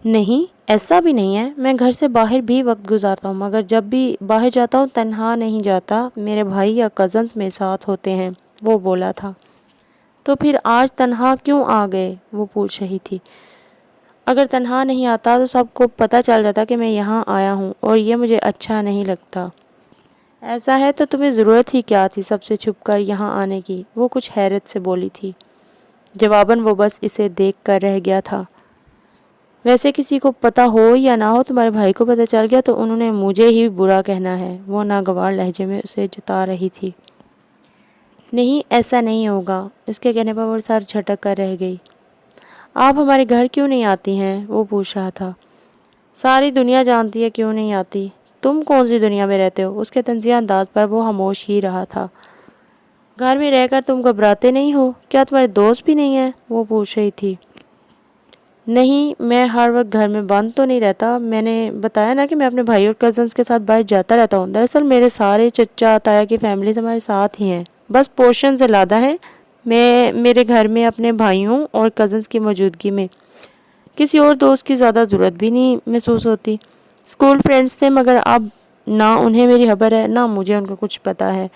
نہیں، ایسا بھی نہیں ہے، میں گھر سے باہر بھی وقت گزارتا ہوں، مگر جب بھی باہر جاتا ہوں تنہا نہیں جاتا، میرے بھائی یا کزنز میں ساتھ ہوتے ہیں، وہ بولا تھا۔ تو پھر آج تنہا کیوں آ گئے؟ وہ پوچھ رہی تھی۔ اگر تنہا نہیں آتا تو سب کو پتہ چل جاتا کہ میں یہاں آیا ہوں اور یہ مجھے اچھا نہیں لگتا۔ ایسا ہے تو تمہیں ضرورت ہی کیا تھی سب سے چھپ کر یہاں آنے کی؟ وہ کچھ حیرت سے بولی تھی۔ جواباً وہ بس اسے دیکھ کر رہ گیا تھا۔ ویسے کسی کو پتہ ہو یا نہ ہو، تمہارے بھائی کو پتہ چل گیا تو انہوں نے مجھے ہی برا کہنا ہے، وہ ناگوار لہجے میں اسے جتا رہی تھی۔ نہیں، ایسا نہیں ہوگا، اس کے کہنے پر وہ سر جھٹک کر رہ گئی۔ آپ ہمارے گھر کیوں نہیں آتی ہیں؟ وہ پوچھ رہا تھا۔ ساری دنیا جانتی ہے کیوں نہیں آتی۔ تم کون سی دنیا میں رہتے ہو؟ اس کے طنزیہ انداز پر وہ خاموش ہی رہا تھا۔ گھر میں رہ کر تم گھبراتے نہیں ہو؟ کیا تمہارے دوست بھی نہیں ہیں؟ وہ پوچھ رہی تھی۔ نہیں، میں ہر وقت گھر میں بند تو نہیں رہتا، میں نے بتایا نا کہ میں اپنے بھائی اور کزنز کے ساتھ باہر جاتا رہتا ہوں۔ دراصل میرے سارے چچا تایا کی فیملیز ہمارے ساتھ ہی ہیں، بس پورشن سے زیادہ ہیں۔ میں میرے گھر میں اپنے بھائیوں اور کزنز کی موجودگی میں کسی اور دوست کی زیادہ ضرورت بھی نہیں محسوس ہوتی۔ اسکول فرینڈز تھے، مگر اب نہ انہیں میری خبر ہے نہ مجھے ان کا کچھ پتہ ہے،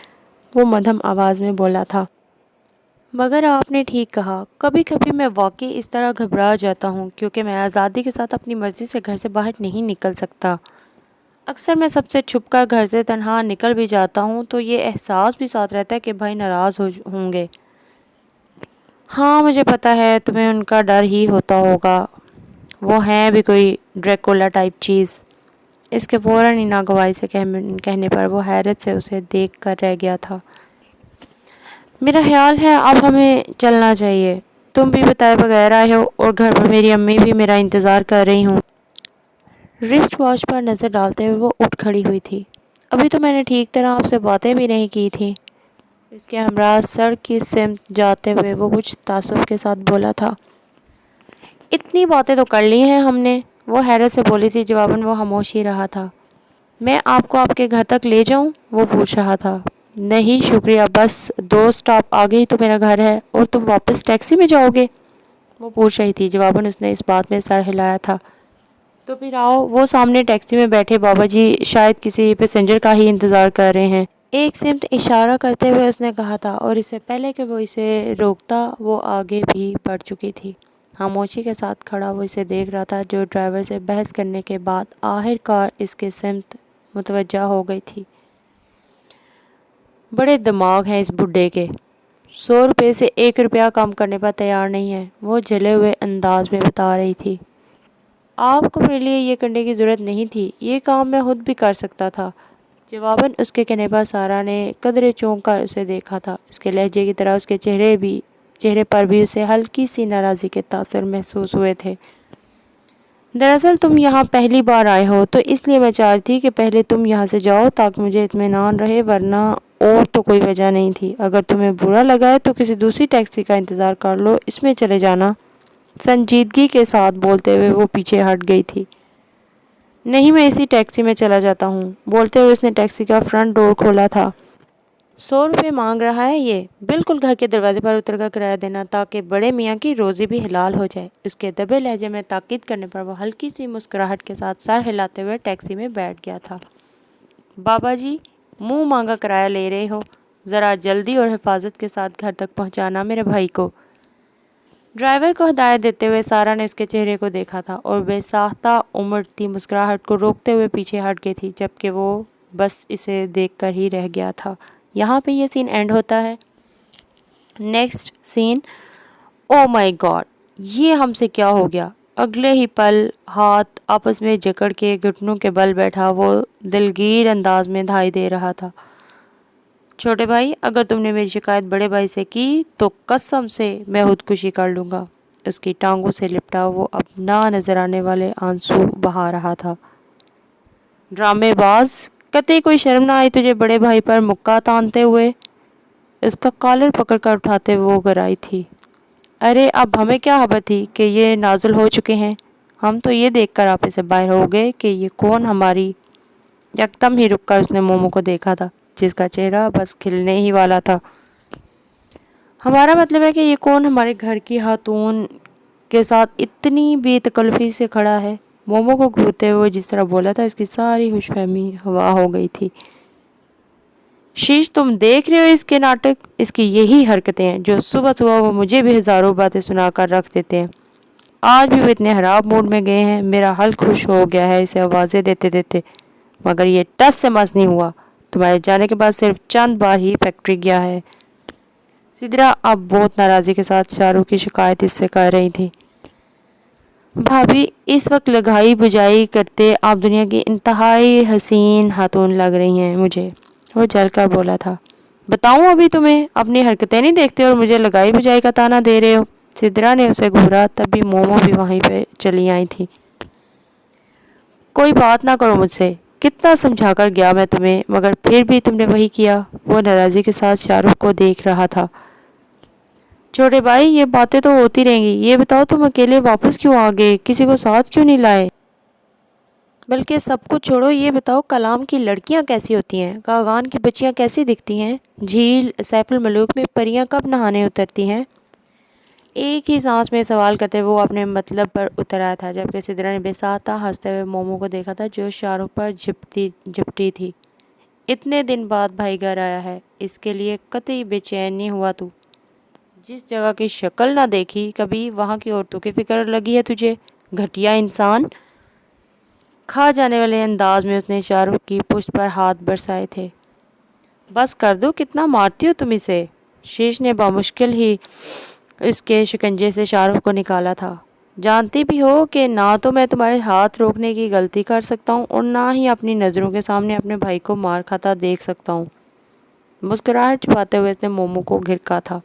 وہ مدھم آواز میں بولا تھا۔ مگر آپ نے ٹھیک کہا، کبھی کبھی میں واقعی اس طرح گھبرا جاتا ہوں کیونکہ میں آزادی کے ساتھ اپنی مرضی سے گھر سے باہر نہیں نکل سکتا۔ اکثر میں سب سے چھپ کر گھر سے تنہا نکل بھی جاتا ہوں تو یہ احساس بھی ساتھ رہتا ہے کہ بھائی ناراض ہوں گے۔ ہاں، مجھے پتہ ہے تمہیں ان کا ڈر ہی ہوتا ہوگا، وہ ہیں بھی کوئی ڈریکولا ٹائپ چیز۔ اس کے فوراً ہی ناگواری سے کہنے پر وہ حیرت سے اسے دیکھ کر رہ گیا تھا۔ میرا خیال ہے اب ہمیں چلنا چاہیے، تم بھی بتائے بغیر آئے ہو اور گھر پر میری امی بھی میرا انتظار کر رہی ہوں۔ رسٹ واچ پر نظر ڈالتے ہوئے وہ اٹھ کھڑی ہوئی تھی۔ ابھی تو میں نے ٹھیک طرح آپ سے باتیں بھی نہیں کی تھی، اس کے ہمراہ سڑک کی سمت جاتے ہوئے وہ کچھ تعصب کے ساتھ بولا تھا۔ اتنی باتیں تو کر لی ہیں ہم نے، وہ حیرت سے بولی تھی۔ جواباً وہ خاموش ہی رہا تھا۔ میں آپ کو آپ کے گھر تک لے جاؤں؟ وہ پوچھ رہا تھا۔ نہیں شکریہ، بس 2 اسٹاپ آگے ہی تو میرا گھر ہے، اور تم واپس ٹیکسی میں جاؤ گے؟ وہ پوچھ رہی تھی۔ جواباً اس نے اس بات میں سر ہلایا تھا۔ تو پھر آؤ، وہ سامنے ٹیکسی میں بیٹھے بابا جی شاید کسی پیسنجر کا ہی انتظار کر رہے ہیں۔ ایک سمت اشارہ کرتے ہوئے اس نے کہا تھا، اور اس سے پہلے کہ وہ اسے روکتا وہ آگے بھی بڑھ چکی تھی۔ خاموشی کے ساتھ کھڑا وہ اسے دیکھ رہا تھا، جو ڈرائیور سے بحث کرنے کے بعد آخر کار اس کے سمت متوجہ ہو گئی تھی۔ بڑے دماغ ہیں اس بڈھے کے، 100 روپے سے 1 روپیہ کم کرنے پر تیار نہیں ہے، وہ جلے ہوئے انداز میں بتا رہی تھی۔ آپ کو میرے لیے یہ کرنے کی ضرورت نہیں تھی، یہ کام میں خود بھی کر سکتا تھا۔ جواباً اس کے کہنے پر سارا نے قدرے چونک کر اسے دیکھا تھا۔ اس کے لہجے کی طرح اس کے چہرے پر بھی اسے ہلکی سی ناراضی کے تاثر محسوس ہوئے تھے۔ دراصل تم یہاں پہلی بار آئے ہو تو اس لیے میں چاہ رہی تھی کہ پہلے تم یہاں سے جاؤ تاکہ مجھے اطمینان رہے، ورنہ اور تو کوئی وجہ نہیں تھی۔ اگر تمہیں برا لگا ہے تو کسی دوسری ٹیکسی کا انتظار کر لو، اس میں چلے جانا۔ سنجیدگی کے ساتھ بولتے ہوئے وہ پیچھے ہٹ گئی تھی۔ نہیں، میں اسی ٹیکسی میں چلا جاتا ہوں، بولتے ہوئے اس نے ٹیکسی کا فرنٹ ڈور کھولا تھا۔ 100 روپے مانگ رہا ہے یہ، بالکل گھر کے دروازے پر اتر کر کرایہ دینا تاکہ بڑے میاں کی روزی بھی حلال ہو جائے۔ اس کے دبے لہجے میں تاکید کرنے پر وہ ہلکی سی مسکراہٹ کے ساتھ سر ہلاتے ہوئے ٹیکسی میں بیٹھ گیا تھا۔ بابا جی، منہ مانگا کرایہ لے رہے ہو، ذرا جلدی اور حفاظت کے ساتھ گھر تک پہنچانا میرے بھائی کو۔ ڈرائیور کو ہدایت دیتے ہوئے سارا نے اس کے چہرے کو دیکھا تھا اور بے ساختہ امڑتی مسکراہٹ کو روکتے ہوئے پیچھے ہٹ گئی تھی، جبکہ وہ بس اسے دیکھ کر ہی رہ گیا تھا۔ یہاں پہ یہ سین اینڈ ہوتا ہے۔ نیکسٹ سین، او مائی گاڈ، یہ ہم سے کیا ہو گیا؟ اگلے ہی پل ہاتھ آپس میں جکڑ کے گھٹنوں کے بل بیٹھا وہ دلگیر انداز میں دھائی دے رہا تھا۔ چھوٹے بھائی، اگر تم نے میری شکایت بڑے بھائی سے کی تو قسم سے میں خودکشی کر لوں گا۔ اس کی ٹانگوں سے لپٹا وہ اب نہ نظر آنے والے آنسو بہا رہا تھا۔ ڈرامے باز، قطعی کوئی شرم نہ آئی تجھے بڑے بھائی پر مکہ تانتے ہوئے؟ اس کا کالر پکڑ کر اٹھاتے وہ گرائی تھی۔ ارے اب ہمیں کیا خبر تھی کہ یہ نازل ہو چکے ہیں؟ ہم تو یہ دیکھ کر آپے سے باہر ہو گئے کہ یہ کون ہماری۔ یکدم ہی رک کر اس نے مومو کو دیکھا تھا، جس کا چہرہ بس کھلنے ہی والا تھا۔ ہمارا مطلب ہے کہ یہ کون ہمارے گھر کی خاتون کے ساتھ اتنی بے تکلفی سے کھڑا ہے؟ مومو کو گھورتے ہوئے جس طرح بولا تھا، اس کی ساری خوش فہمی ہوا ہو گئی تھی۔ شیش، تم دیکھ رہے ہو اس کے ناٹک؟ اس کی یہی حرکتیں ہیں جو صبح صبح وہ مجھے بھی ہزاروں باتیں سنا کر رکھ دیتے ہیں۔ آج بھی وہ اتنے خراب موڈ میں گئے ہیں، میرا حل خوش ہو گیا ہے اسے آوازیں دیتے دیتے، مگر یہ ٹس سے مس نہیں ہوا۔ تمہارے جانے کے بعد صرف چند بار ہی فیکٹری گیا ہے۔ سدرا اب بہت ناراضی کے ساتھ شاہ رخ کی شکایت اس سے کر رہی تھی۔ بھابھی، اس وقت لگائی بجائی کرتے آپ دنیا کی انتہائی حسین خاتون لگ رہی ہیں مجھے، وہ جل کر بولا تھا۔ بتاؤں ابھی تمہیں؟ اپنی حرکتیں نہیں دیکھتے اور مجھے لگائی بجائی کا طعنہ دے رہے ہو؟ سدرا نے اسے گھورا، تبھی مومو بھی وہیں پہ چلی آئی تھی۔ کوئی بات نہ کرو مجھ سے، کتنا سمجھا کر گیا میں تمہیں، مگر پھر بھی تم نے وہی کیا۔ وہ ناراضی کے ساتھ شاہ رخ کو دیکھ رہا تھا۔ چھوٹے بھائی، یہ باتیں تو ہوتی رہیں گی، یہ بتاؤ تم اکیلے واپس کیوں آ گئے؟ کسی کو ساتھ کیوں نہیں لائے؟ بلکہ سب کچھ چھوڑو، یہ بتاؤ کلام کی لڑکیاں کیسی ہوتی ہیں؟ کاغان کی بچیاں کیسی دکھتی ہیں؟ جھیل سیف الملوک میں پریاں کب نہانے اترتی ہیں؟ ایک ہی سانس میں سوال کرتے وہ اپنے مطلب پر اتر آیا تھا، جبکہ سدرا نے بے ساختہ ہنستے ہوئے مومو کو دیکھا تھا جو شاہ رخ پر جھپٹی تھی۔ اتنے دن بعد بھائی گھر آیا ہے، اس کے لیے قطعی بے چین نہیں ہوا تو؟ جس جگہ کی شکل نہ دیکھی کبھی، وہاں کی عورتوں کی فکر لگی ہے تجھے، گھٹیا انسان۔ کھا جانے والے انداز میں اس نے شاہ رخ کی پشت پر ہاتھ برسائے تھے۔ بس کر دو، کتنا مارتی ہو تم اسے؟ شیش نے بامشکل ہی اس کے شکنجے سے شاہ رخ کو نکالا تھا۔ جانتی بھی ہو کہ نہ تو میں تمہارے ہاتھ روکنے کی غلطی کر سکتا ہوں اور نہ ہی اپنی نظروں کے سامنے اپنے بھائی کو مار کھاتا دیکھ سکتا ہوں۔ مسکراہٹ چھپاتے ہوئے اس نے مومو کو گھرکا تھا۔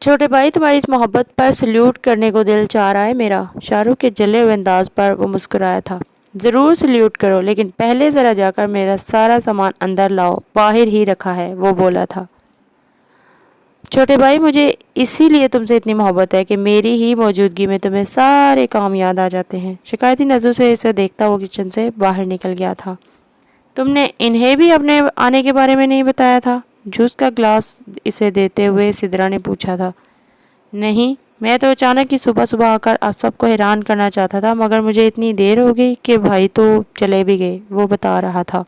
چھوٹے بھائی، تمہاری اس محبت پر سلیوٹ کرنے کو دل چاہ رہا ہے میرا۔ شاہ رخ کے جلے ہوئے انداز پر وہ مسکرایا تھا۔ ضرور سلیوٹ کرو، لیکن پہلے ذرا جا کر میرا سارا سامان اندر لاؤ، باہر ہی رکھا ہے، وہ بولا تھا۔ چھوٹے بھائی، مجھے اسی لیے تم سے اتنی محبت ہے کہ میری ہی موجودگی میں تمہیں سارے کام یاد آ جاتے ہیں۔ شکایتی نظروں سے اسے دیکھتا وہ کچن سے باہر نکل گیا تھا۔ تم نے انہیں بھی اپنے آنے کے بارے میں نہیں بتایا تھا؟ جوس کا گلاس اسے دیتے ہوئے سدرا نے پوچھا تھا۔ نہیں، میں تو اچانک ہی صبح صبح آ کر آپ سب کو حیران کرنا چاہتا تھا، مگر مجھے اتنی دیر ہو گئی کہ بھائی تو چلے بھی گئے، وہ بتا رہا تھا۔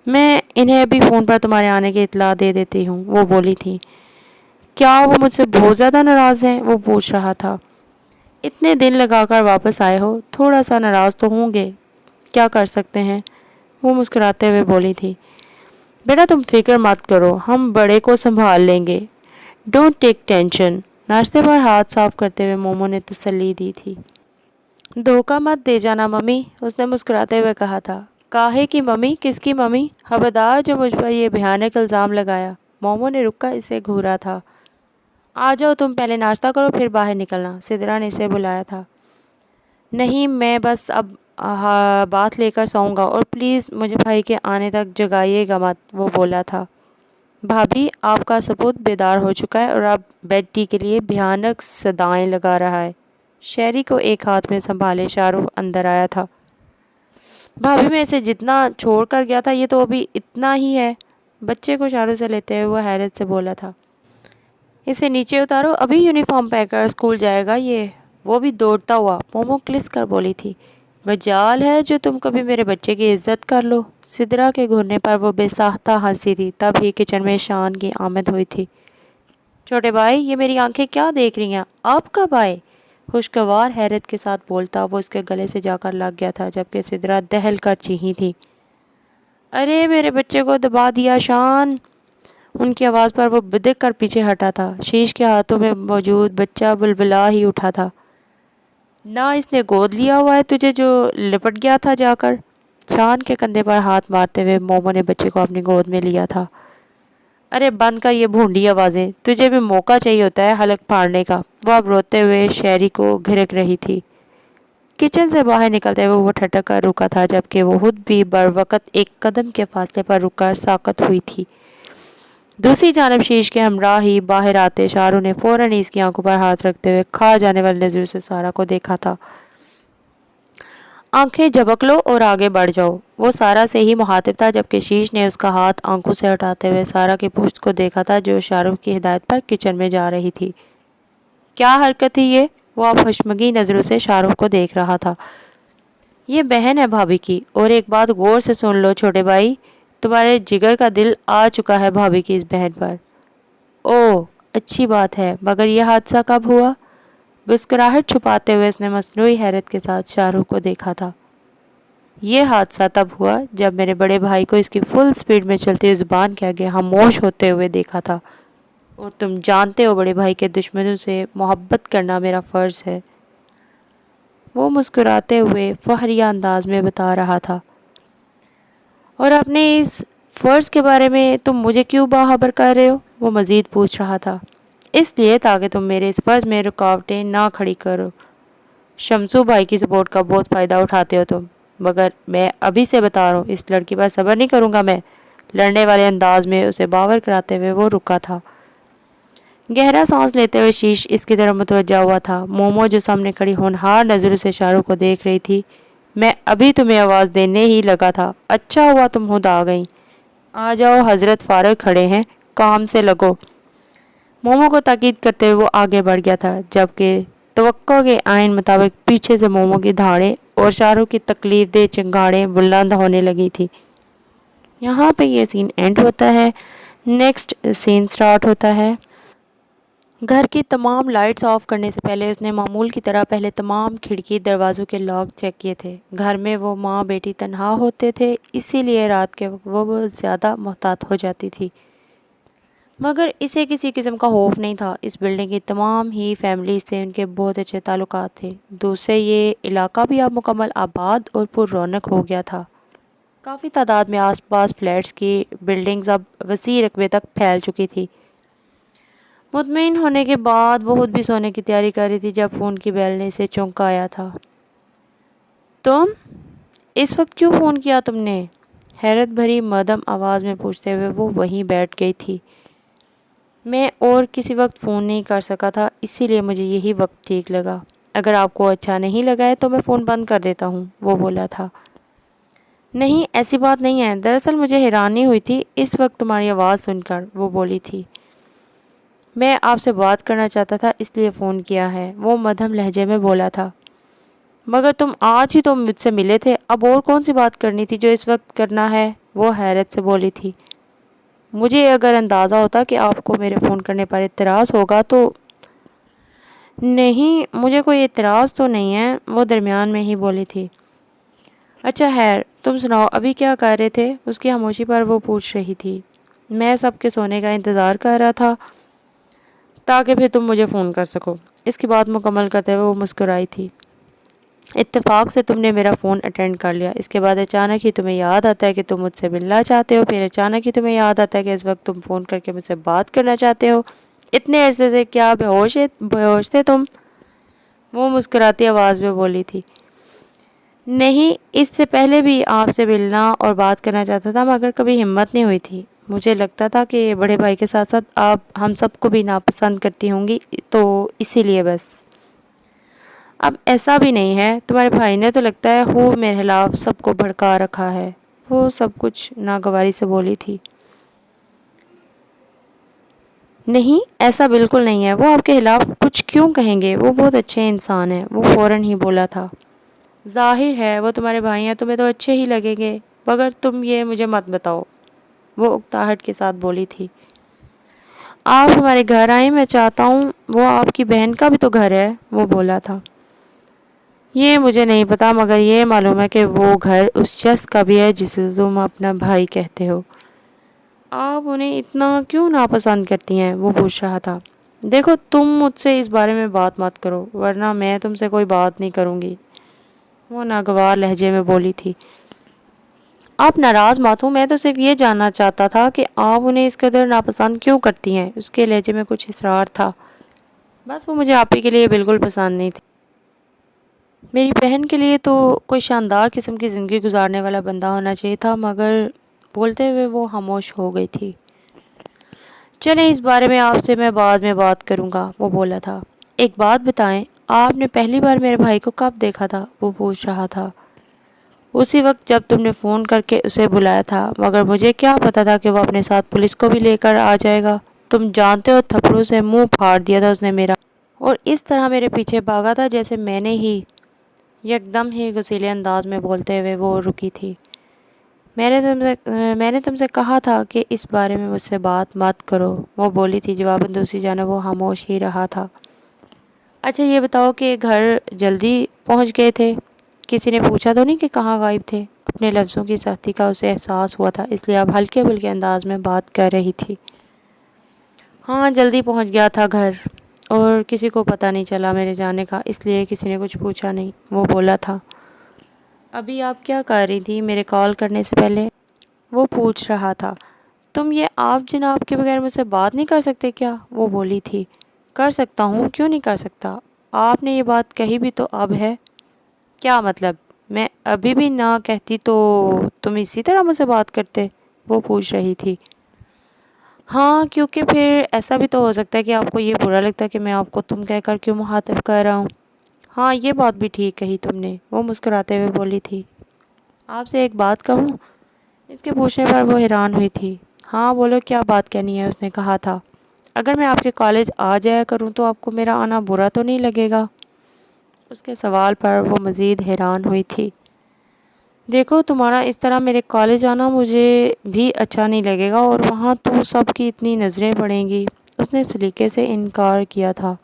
میں انہیں ابھی فون پر تمہارے آنے کی اطلاع دے دیتی ہوں، وہ بولی تھی۔ کیا وہ مجھ سے بہت زیادہ ناراض ہیں؟ وہ پوچھ رہا تھا۔ اتنے دن لگا کر واپس آئے ہو، تھوڑا سا ناراض تو ہوں گے، کیا کر سکتے ہیں، وہ مسکراتے ہوئے بولی تھی۔ بیٹا تم فکر مت کرو، ہم بڑے کو سنبھال لیں گے، ڈونٹ ٹیک ٹینشن، ناشتے پر ہاتھ صاف کرتے ہوئے مومو نے تسلی دی تھی۔ دھوکہ مت دے جانا ممی، اس نے مسکراتے ہوئے کہا تھا۔ کاہے کی ممی؟ کس کی ممی؟ خبردار جو مجھ پر یہ بھیانک الزام لگایا۔ مومو نے رک کر اسے گھورا تھا۔ آ جاؤ تم پہلے ناشتہ کرو پھر باہر نکلنا، سدرا نے اسے بلایا تھا۔ نہیں میں بس اب بات لے کر سوؤں گا، اور پلیز مجھے بھائی کے آنے تک جگائیے گا مت، وہ بولا تھا۔ بھابھی آپ کا سپوت بیدار ہو چکا ہے اور اب بیڈ ٹی کے لیے بھیانک صدائیں لگا رہا ہے۔ شہری کو ایک ہاتھ میں سنبھالے شاہ رخ اندر آیا تھا۔ بھابھی میں اسے جتنا چھوڑ کر گیا تھا یہ تو ابھی اتنا ہی ہے، بچے کو اشاروں سے لیتے ہوئے وہ حیرت سے بولا تھا۔ اسے نیچے اتارو، ابھی یونیفارم پہن کر اسکول جائے گا یہ، وہ بھی دوڑتا ہوا، مومو کلس کر بولی تھی۔ مجال ہے جو تم کبھی میرے بچے کی عزت کر لو۔ سدرا کے گھرنے پر وہ بے ساختہ ہنسی تھی، تب ہی کچن میں شان کی آمد ہوئی تھی۔ چھوٹے بھائی یہ میری آنکھیں کیا دیکھ رہی ہیں؟ آپ کب آئے؟ خوشگوار حیرت کے ساتھ بولتا وہ اس کے گلے سے جا کر لگ گیا تھا، جبکہ سدرا دہل کر چیخی تھی۔ ارے میرے بچے کو دبا دیا شان! ان کی آواز پر وہ بدک کر پیچھے ہٹا تھا۔ شیش کے ہاتھوں میں موجود بچہ بلبلا ہی اٹھا تھا۔ نہ اس نے گود لیا ہوا ہے تجھے جو لپٹ گیا تھا جا کر؟ شان کے کندھے پر ہاتھ مارتے ہوئے مومو نے بچے کو اپنی گود میں لیا تھا۔ ارے بند کر یہ بھونڈی آوازیں، تجھے بھی موقع چاہیے ہوتا ہے حلق پھاڑنے کا، وہ اب روتے ہوئے شہری کو گھرک رہی تھی۔ کچن سے باہر نکلتے ہوئے وہ ٹھٹک کر رکا تھا، جبکہ وہ خود بھی بروقت ایک قدم کے فاصلے پر رک کر ساکت ہوئی تھی۔ دوسری جانب شیش کے ہمراہ ہی باہر آتے شاہ رخ نے فوراً اس کی آنکھوں پر ہاتھ رکھتے ہوئے کھا جانے والی نظروں سے سارا کو دیکھا تھا۔ آنکھیں جھپک لو اور آگے بڑھ جاؤ، وہ سارا سے ہی مخاطب تھا، جبکہ شیش نے اس کا ہاتھ آنکھوں سے ہٹاتے ہوئے سارا کی پشت کو دیکھا تھا جو شاہ رخ کی ہدایت پر کچن میں جا رہی تھی۔ کیا حرکت تھی یہ؟ وہ اب خشمگین نظروں سے شاہ رخ کو دیکھ رہا تھا۔ یہ بہن ہے بھابھی کی، اور ایک بات غور سے سن لو چھوٹے بھائی، تمہارے جگر کا دل آ چکا ہے بھابھی کی اس بہن پر۔ اوہ اچھی بات ہے، مگر یہ حادثہ کب ہوا؟ مسکراہٹ چھپاتے ہوئے اس نے مصنوعی حیرت کے ساتھ شاہ رخ کو دیکھا تھا۔ یہ حادثہ تب ہوا جب میرے بڑے بھائی کو اس کی فل سپیڈ میں چلتی ہوئی زبان کے آگے خاموش ہوتے ہوئے دیکھا تھا، اور تم جانتے ہو بڑے بھائی کے دشمنوں سے محبت کرنا میرا فرض ہے، وہ مسکراتے ہوئے فخریہ انداز میں بتا رہا تھا۔ اور اپنے اس فرض کے بارے میں تم مجھے کیوں باخبر کر رہے ہو؟ وہ مزید پوچھ رہا تھا۔ اس لیے تاکہ تم میرے اس فرض میں رکاوٹیں نہ کھڑی کرو۔ شمسو بھائی کی سپورٹ کا بہت فائدہ اٹھاتے ہو تم، مگر میں ابھی سے بتا رہا ہوں اس لڑکی پر صبر نہیں کروں گا میں، لڑنے والے انداز میں اسے باور کراتے ہوئے وہ رکا تھا۔ گہرا سانس لیتے ہوئے شیش اس کی طرف متوجہ ہوا تھا۔ مومو جو سامنے کھڑی ہونہار نظروں سے شاہ رخ کو دیکھ رہی تھی۔ میں ابھی تمہیں آواز دینے ہی لگا تھا، اچھا ہوا تم خود آ گئیں۔ آ جاؤ حضرت فارغ کھڑے ہیں، کام سے لگو۔ مومو کو تاکید کرتے ہوئے وہ آگے بڑھ گیا تھا، جبکہ توقع کے عین مطابق پیچھے سے مومو کی دھاڑیں اور شاہ رخ کی تکلیف دہ چنگاڑیں بلند ہونے لگی تھی۔ یہاں پہ یہ سین اینڈ ہوتا ہے، نیکسٹ سین سٹارٹ ہوتا ہے۔ گھر کی تمام لائٹس آف کرنے سے پہلے اس نے معمول کی طرح پہلے تمام کھڑکی دروازوں کے لاک چیک کیے تھے۔ گھر میں وہ ماں بیٹی تنہا ہوتے تھے، اسی لیے رات کے وقت وہ بہت زیادہ محتاط ہو جاتی تھی، مگر اسے کسی قسم کا خوف نہیں تھا۔ اس بلڈنگ کی تمام ہی فیملیز سے ان کے بہت اچھے تعلقات تھے، دوسرے یہ علاقہ بھی اب مکمل آباد اور پر رونق ہو گیا تھا۔ کافی تعداد میں آس پاس فلیٹس کی بلڈنگز اب وسیع رقبے تک پھیل چکی تھی۔ مطمئن ہونے کے بعد وہ خود بھی سونے کی تیاری کر رہی تھی جب فون کی بیل نے اسے چونکایا تھا۔ تم اس وقت کیوں فون کیا تم نے؟ حیرت بھری مدھم آواز میں پوچھتے ہوئے وہ وہیں بیٹھ گئی تھی۔ میں اور کسی وقت فون نہیں کر سکا تھا، اسی لیے مجھے یہی وقت ٹھیک لگا۔ اگر آپ کو اچھا نہیں لگا ہے تو میں فون بند کر دیتا ہوں، وہ بولا تھا۔ نہیں ایسی بات نہیں ہے، دراصل مجھے حیرانی ہوئی تھی اس وقت تمہاری آواز سن کر، وہ بولی تھی۔ میں آپ سے بات کرنا چاہتا تھا اس لیے فون کیا ہے، وہ مدھم لہجے میں بولا تھا۔ مگر تم آج ہی تو مجھ سے ملے تھے، اب اور کون سی بات کرنی تھی جو اس وقت کرنا ہے، وہ حیرت سے بولی تھی۔ مجھے اگر اندازہ ہوتا کہ آپ کو میرے فون کرنے پر اعتراض ہوگا تو… نہیں، مجھے کوئی اعتراض تو نہیں ہے، وہ درمیان میں ہی بولی تھی۔ اچھا خیر، تم سناؤ ابھی کیا کر رہے تھے؟ اس کی خاموشی پر وہ پوچھ رہی تھی۔ میں سب کے سونے کا انتظار کر رہا تھا تاکہ پھر تم مجھے فون کر سکو۔ اس کی بات مکمل کرتے ہوئے وہ مسکرائی تھی۔ اتفاق سے تم نے میرا فون اٹینڈ کر لیا، اس کے بعد اچانک ہی تمہیں یاد آتا ہے کہ تم مجھ سے ملنا چاہتے ہو، پھر اچانک ہی تمہیں یاد آتا ہے کہ اس وقت تم فون کر کے مجھ سے بات کرنا چاہتے ہو۔ اتنے عرصے سے کیا بے ہوش تھے تم؟ وہ مسکراتی آواز میں بولی تھی۔ نہیں، اس سے پہلے بھی آپ سے ملنا اور بات کرنا چاہتا تھا، مگر کبھی ہمت نہیں ہوئی تھی۔ مجھے لگتا تھا کہ بڑے بھائی کے ساتھ ساتھ آپ ہم سب کو بھی ناپسند کرتی ہوں گی، تو اسی لیے بس۔ اب ایسا بھی نہیں ہے، تمہارے بھائی نے تو لگتا ہے خوب میرے خلاف سب کو بھڑکا رکھا ہے، وہ سب کچھ ناگواری سے بولی تھی۔ نہیں، ایسا بالکل نہیں ہے، وہ آپ کے خلاف کچھ کیوں کہیں گے، وہ بہت اچھے انسان ہیں، وہ فوراً ہی بولا تھا۔ ظاہر ہے وہ تمہارے بھائی ہیں، تمہیں تو اچھے ہی لگیں گے، مگر تم یہ مجھے مت بتاؤ، وہ اکتاہٹ کے ساتھ بولی تھی۔ آپ ہمارے گھر آئیں، میں چاہتا ہوں، وہ آپ کی بہن کا بھی تو گھر ہے، وہ بولا تھا۔ یہ مجھے نہیں پتا، مگر یہ معلوم ہے کہ وہ گھر اس شخص کا بھی ہے جسے تم اپنا بھائی کہتے ہو۔ آپ انہیں اتنا کیوں ناپسند کرتی ہیں؟ وہ پوچھ رہا تھا۔ دیکھو، تم مجھ سے اس بارے میں بات مت کرو، ورنہ میں تم سے کوئی بات نہیں کروں گی، وہ ناگوار لہجے میں بولی تھی۔ آپ ناراض مت ہو، میں تو صرف یہ جاننا چاہتا تھا کہ آپ انہیں اس قدر ناپسند کیوں کرتی ہیں۔ اس کے لہجے میں کچھ اصرار تھا۔ بس وہ مجھے آپ ہی کے لیے بالکل پسند نہیں تھی۔ میری بہن کے لیے تو کوئی شاندار قسم کی زندگی گزارنے والا بندہ ہونا چاہیے تھا، مگر… بولتے ہوئے وہ خاموش ہو گئی تھی۔ چلیں، اس بارے میں آپ سے میں بعد میں بات کروں گا، وہ بولا تھا۔ ایک بات بتائیں، آپ نے پہلی بار میرے بھائی کو کب دیکھا تھا؟ وہ پوچھ رہا تھا۔ اسی وقت جب تم نے فون کر کے اسے بلایا تھا، مگر مجھے کیا پتا تھا کہ وہ اپنے ساتھ پولیس کو بھی لے کر آ جائے گا۔ تم جانتے ہو تھپڑوں سے منہ پھاڑ دیا تھا اس نے میرا، اور اس طرح میرے پیچھے بھاگا تھا جیسے میں نے ہی… یکدم ہی غصیلے انداز میں بولتے ہوئے وہ رکی تھی۔ میں نے تم سے کہا تھا کہ اس بارے میں مجھ سے بات مت کرو، وہ بولی تھی۔ جواباً دوسری جانب وہ خاموش ہی رہا تھا۔ اچھا یہ بتاؤ کہ گھر جلدی پہنچ گئے تھے؟ کسی نے پوچھا تو نہیں کہ کہاں غائب تھے؟ اپنے لفظوں کی سختی کا اسے احساس ہوا تھا، اس لیے اب ہلکے پھلکے انداز میں بات کر رہی تھی۔ ہاں، جلدی پہنچ گیا تھا گھر، اور کسی کو پتہ نہیں چلا میرے جانے کا، اس لیے کسی نے کچھ پوچھا نہیں، وہ بولا تھا۔ ابھی آپ کیا کر رہی تھی میرے کال کرنے سے پہلے؟ وہ پوچھ رہا تھا۔ تم یہ آپ جناب کے بغیر مجھ سے بات نہیں کر سکتے کیا؟ وہ بولی تھی۔ کر سکتا ہوں، کیوں نہیں کر سکتا؟ آپ نے یہ بات کہی بھی تو اب ہے۔ کیا مطلب؟ میں ابھی بھی نہ کہتی تو تم اسی طرح مجھ سے بات کرتے؟ وہ پوچھ رہی تھی۔ ہاں، کیونکہ پھر ایسا بھی تو ہو سکتا ہے کہ آپ کو یہ برا لگتا ہے کہ میں آپ کو تم کہہ کر کیوں مخاطب کر رہا ہوں۔ ہاں، یہ بات بھی ٹھیک کہی تم نے، وہ مسکراتے ہوئے بولی تھی۔ آپ سے ایک بات کہوں؟ اس کے پوچھنے پر وہ حیران ہوئی تھی۔ ہاں بولو، کیا بات کہنی ہے؟ اس نے کہا تھا۔ اگر میں آپ کے کالج آ جایا کروں تو آپ کو میرا آنا برا تو نہیں لگے گا؟ اس کے سوال پر وہ مزید حیران ہوئی تھی۔ دیکھو، تمہارا اس طرح میرے کالج آنا مجھے بھی اچھا نہیں لگے گا، اور وہاں تو سب کی اتنی نظریں پڑیں گی۔ اس نے سلیقے سے انکار کیا تھا۔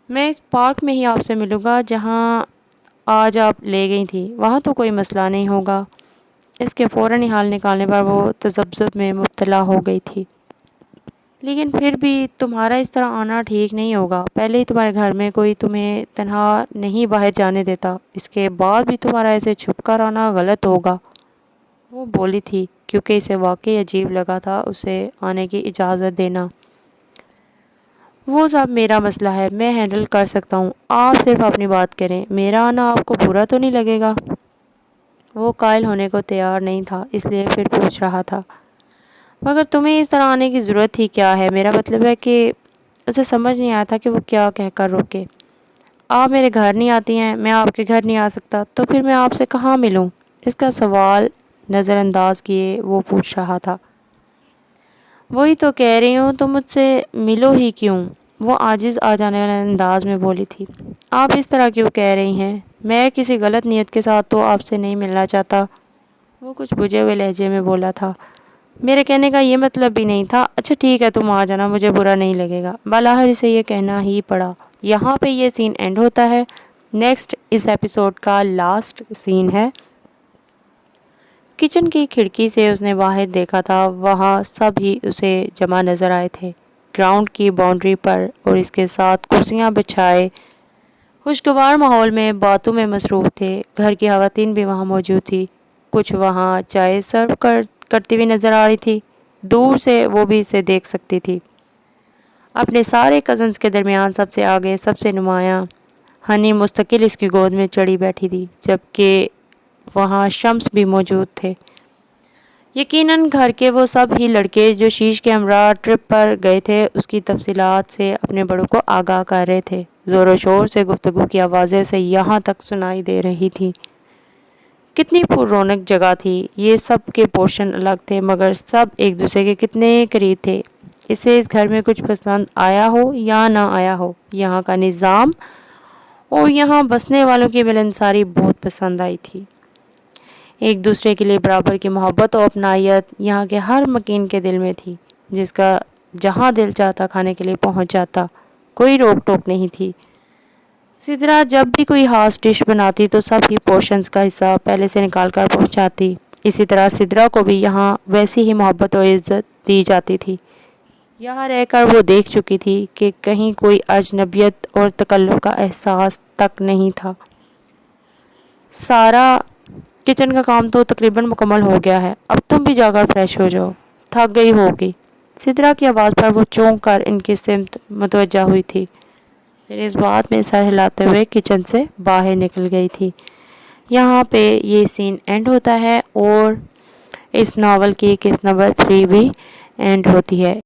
میں اس پارک میں ہی آپ سے ملوں گا جہاں آج آپ لے گئی تھی، وہاں تو کوئی مسئلہ نہیں ہوگا۔ اس کے فوراً ہی حال نکالنے پر وہ تذبذب میں مبتلا ہو گئی تھی۔ لیکن پھر بھی تمہارا اس طرح آنا ٹھیک نہیں ہوگا۔ پہلے ہی تمہارے گھر میں کوئی تمہیں تنہا نہیں باہر جانے دیتا، اس کے بعد بھی تمہارا ایسے چھپ کر آنا غلط ہوگا، وہ بولی تھی، کیونکہ اسے واقعی عجیب لگا تھا اسے آنے کی اجازت دینا۔ وہ سب میرا مسئلہ ہے، میں ہینڈل کر سکتا ہوں، آپ صرف اپنی بات کریں، میرا آنا آپ کو برا تو نہیں لگے گا؟ وہ قائل ہونے کو تیار نہیں تھا، اس لیے پھر پوچھ رہا تھا۔ مگر تمہیں اس طرح آنے کی ضرورت ہی کیا ہے؟ میرا مطلب ہے کہ… اسے سمجھ نہیں آیا تھا کہ وہ کیا کہہ کر روکے۔ آپ میرے گھر نہیں آتی ہیں، میں آپ کے گھر نہیں آ سکتا، تو پھر میں آپ سے کہاں ملوں؟ اس کا سوال نظر انداز کیے وہ پوچھ رہا تھا۔ وہی تو کہہ رہی ہوں، تم مجھ سے ملو ہی کیوں؟ وہ عاجز آ جانے والے انداز میں بولی تھی۔ آپ اس طرح کیوں کہہ رہی ہیں؟ میں کسی غلط نیت کے ساتھ تو آپ سے نہیں ملنا چاہتا۔ وہ کچھ بجھے ہوئے لہجے میں بولا تھا۔ میرے کہنے کا یہ مطلب بھی نہیں تھا۔ اچھا ٹھیک ہے، تم آ جانا، مجھے برا نہیں لگے گا۔ بالاخر اسے یہ کہنا ہی پڑا۔ یہاں پہ یہ سین اینڈ ہوتا ہے۔ نیکسٹ اس ایپیسوڈ کا لاسٹ سین ہے۔ کچن کی کھڑکی سے اس نے باہر دیکھا تھا، وہاں سب ہی اسے جمع نظر آئے تھے، گراؤنڈ کی باؤنڈری پر، اور اس کے ساتھ کرسیاں بچھائے خوشگوار ماحول میں باتوں میں مصروف تھے۔ گھر کی خواتین بھی وہاں موجود تھی، کچھ وہاں چائے سرو کرتی ہوئی نظر آ رہی تھی، دور سے وہ بھی اسے دیکھ سکتی تھی۔ اپنے سارے کزنز کے درمیان سب سے آگے، سب سے نمایاں ہنی مستقل اس کی گود میں چڑھی بیٹھی تھی، جبکہ وہاں شمس بھی موجود تھے۔ یقیناً گھر کے وہ سب ہی لڑکے جو شیش کے ہمراہ ٹرپ پر گئے تھے اس کی تفصیلات سے اپنے بڑوں کو آگاہ کر رہے تھے۔ زور و شور سے گفتگو کی آوازیں اسے یہاں تک سنائی دے رہی تھیں۔ کتنی پر رونق جگہ تھی، یہ سب کے پورشن الگ تھے مگر سب ایک دوسرے کے کتنے قریب تھے۔ اسے اس گھر میں کچھ پسند آیا ہو یا نہ آیا ہو، یہاں کا نظام اور یہاں بسنے والوں کی ملنساری بہت پسند آئی تھی۔ ایک دوسرے کے لیے برابر کی محبت اور اپنائیت یہاں کے ہر مکین کے دل میں تھی، جس کا جہاں دل چاہتا کھانے کے لیے پہنچ جاتا، کوئی روک ٹوک نہیں تھی۔ سدرا جب بھی کوئی خاص ڈش بناتی تو سب ہی پورشنز کا حصہ پہلے سے نکال کر پہنچاتی۔ اسی طرح سدرا کو بھی یہاں ویسی ہی محبت اور عزت دی جاتی تھی۔ یہاں رہ کر وہ دیکھ چکی تھی کہ کہیں کوئی اجنبیت اور تکلف کا احساس تک نہیں تھا۔ سارا کچن کا کام تو تقریباً مکمل ہو گیا ہے، اب تم بھی جا کر فریش ہو جاؤ، تھک گئی ہوگی۔ سدرا کی آواز پر وہ چونک کر ان کی سمت متوجہ ہوئی تھی، پھر اس بات میں سر ہلاتے ہوئے کچن سے باہر نکل گئی تھی۔ یہاں پہ یہ سین اینڈ ہوتا ہے اور اس ناول کی قسط نمبر 3 بھی اینڈ ہوتی ہے۔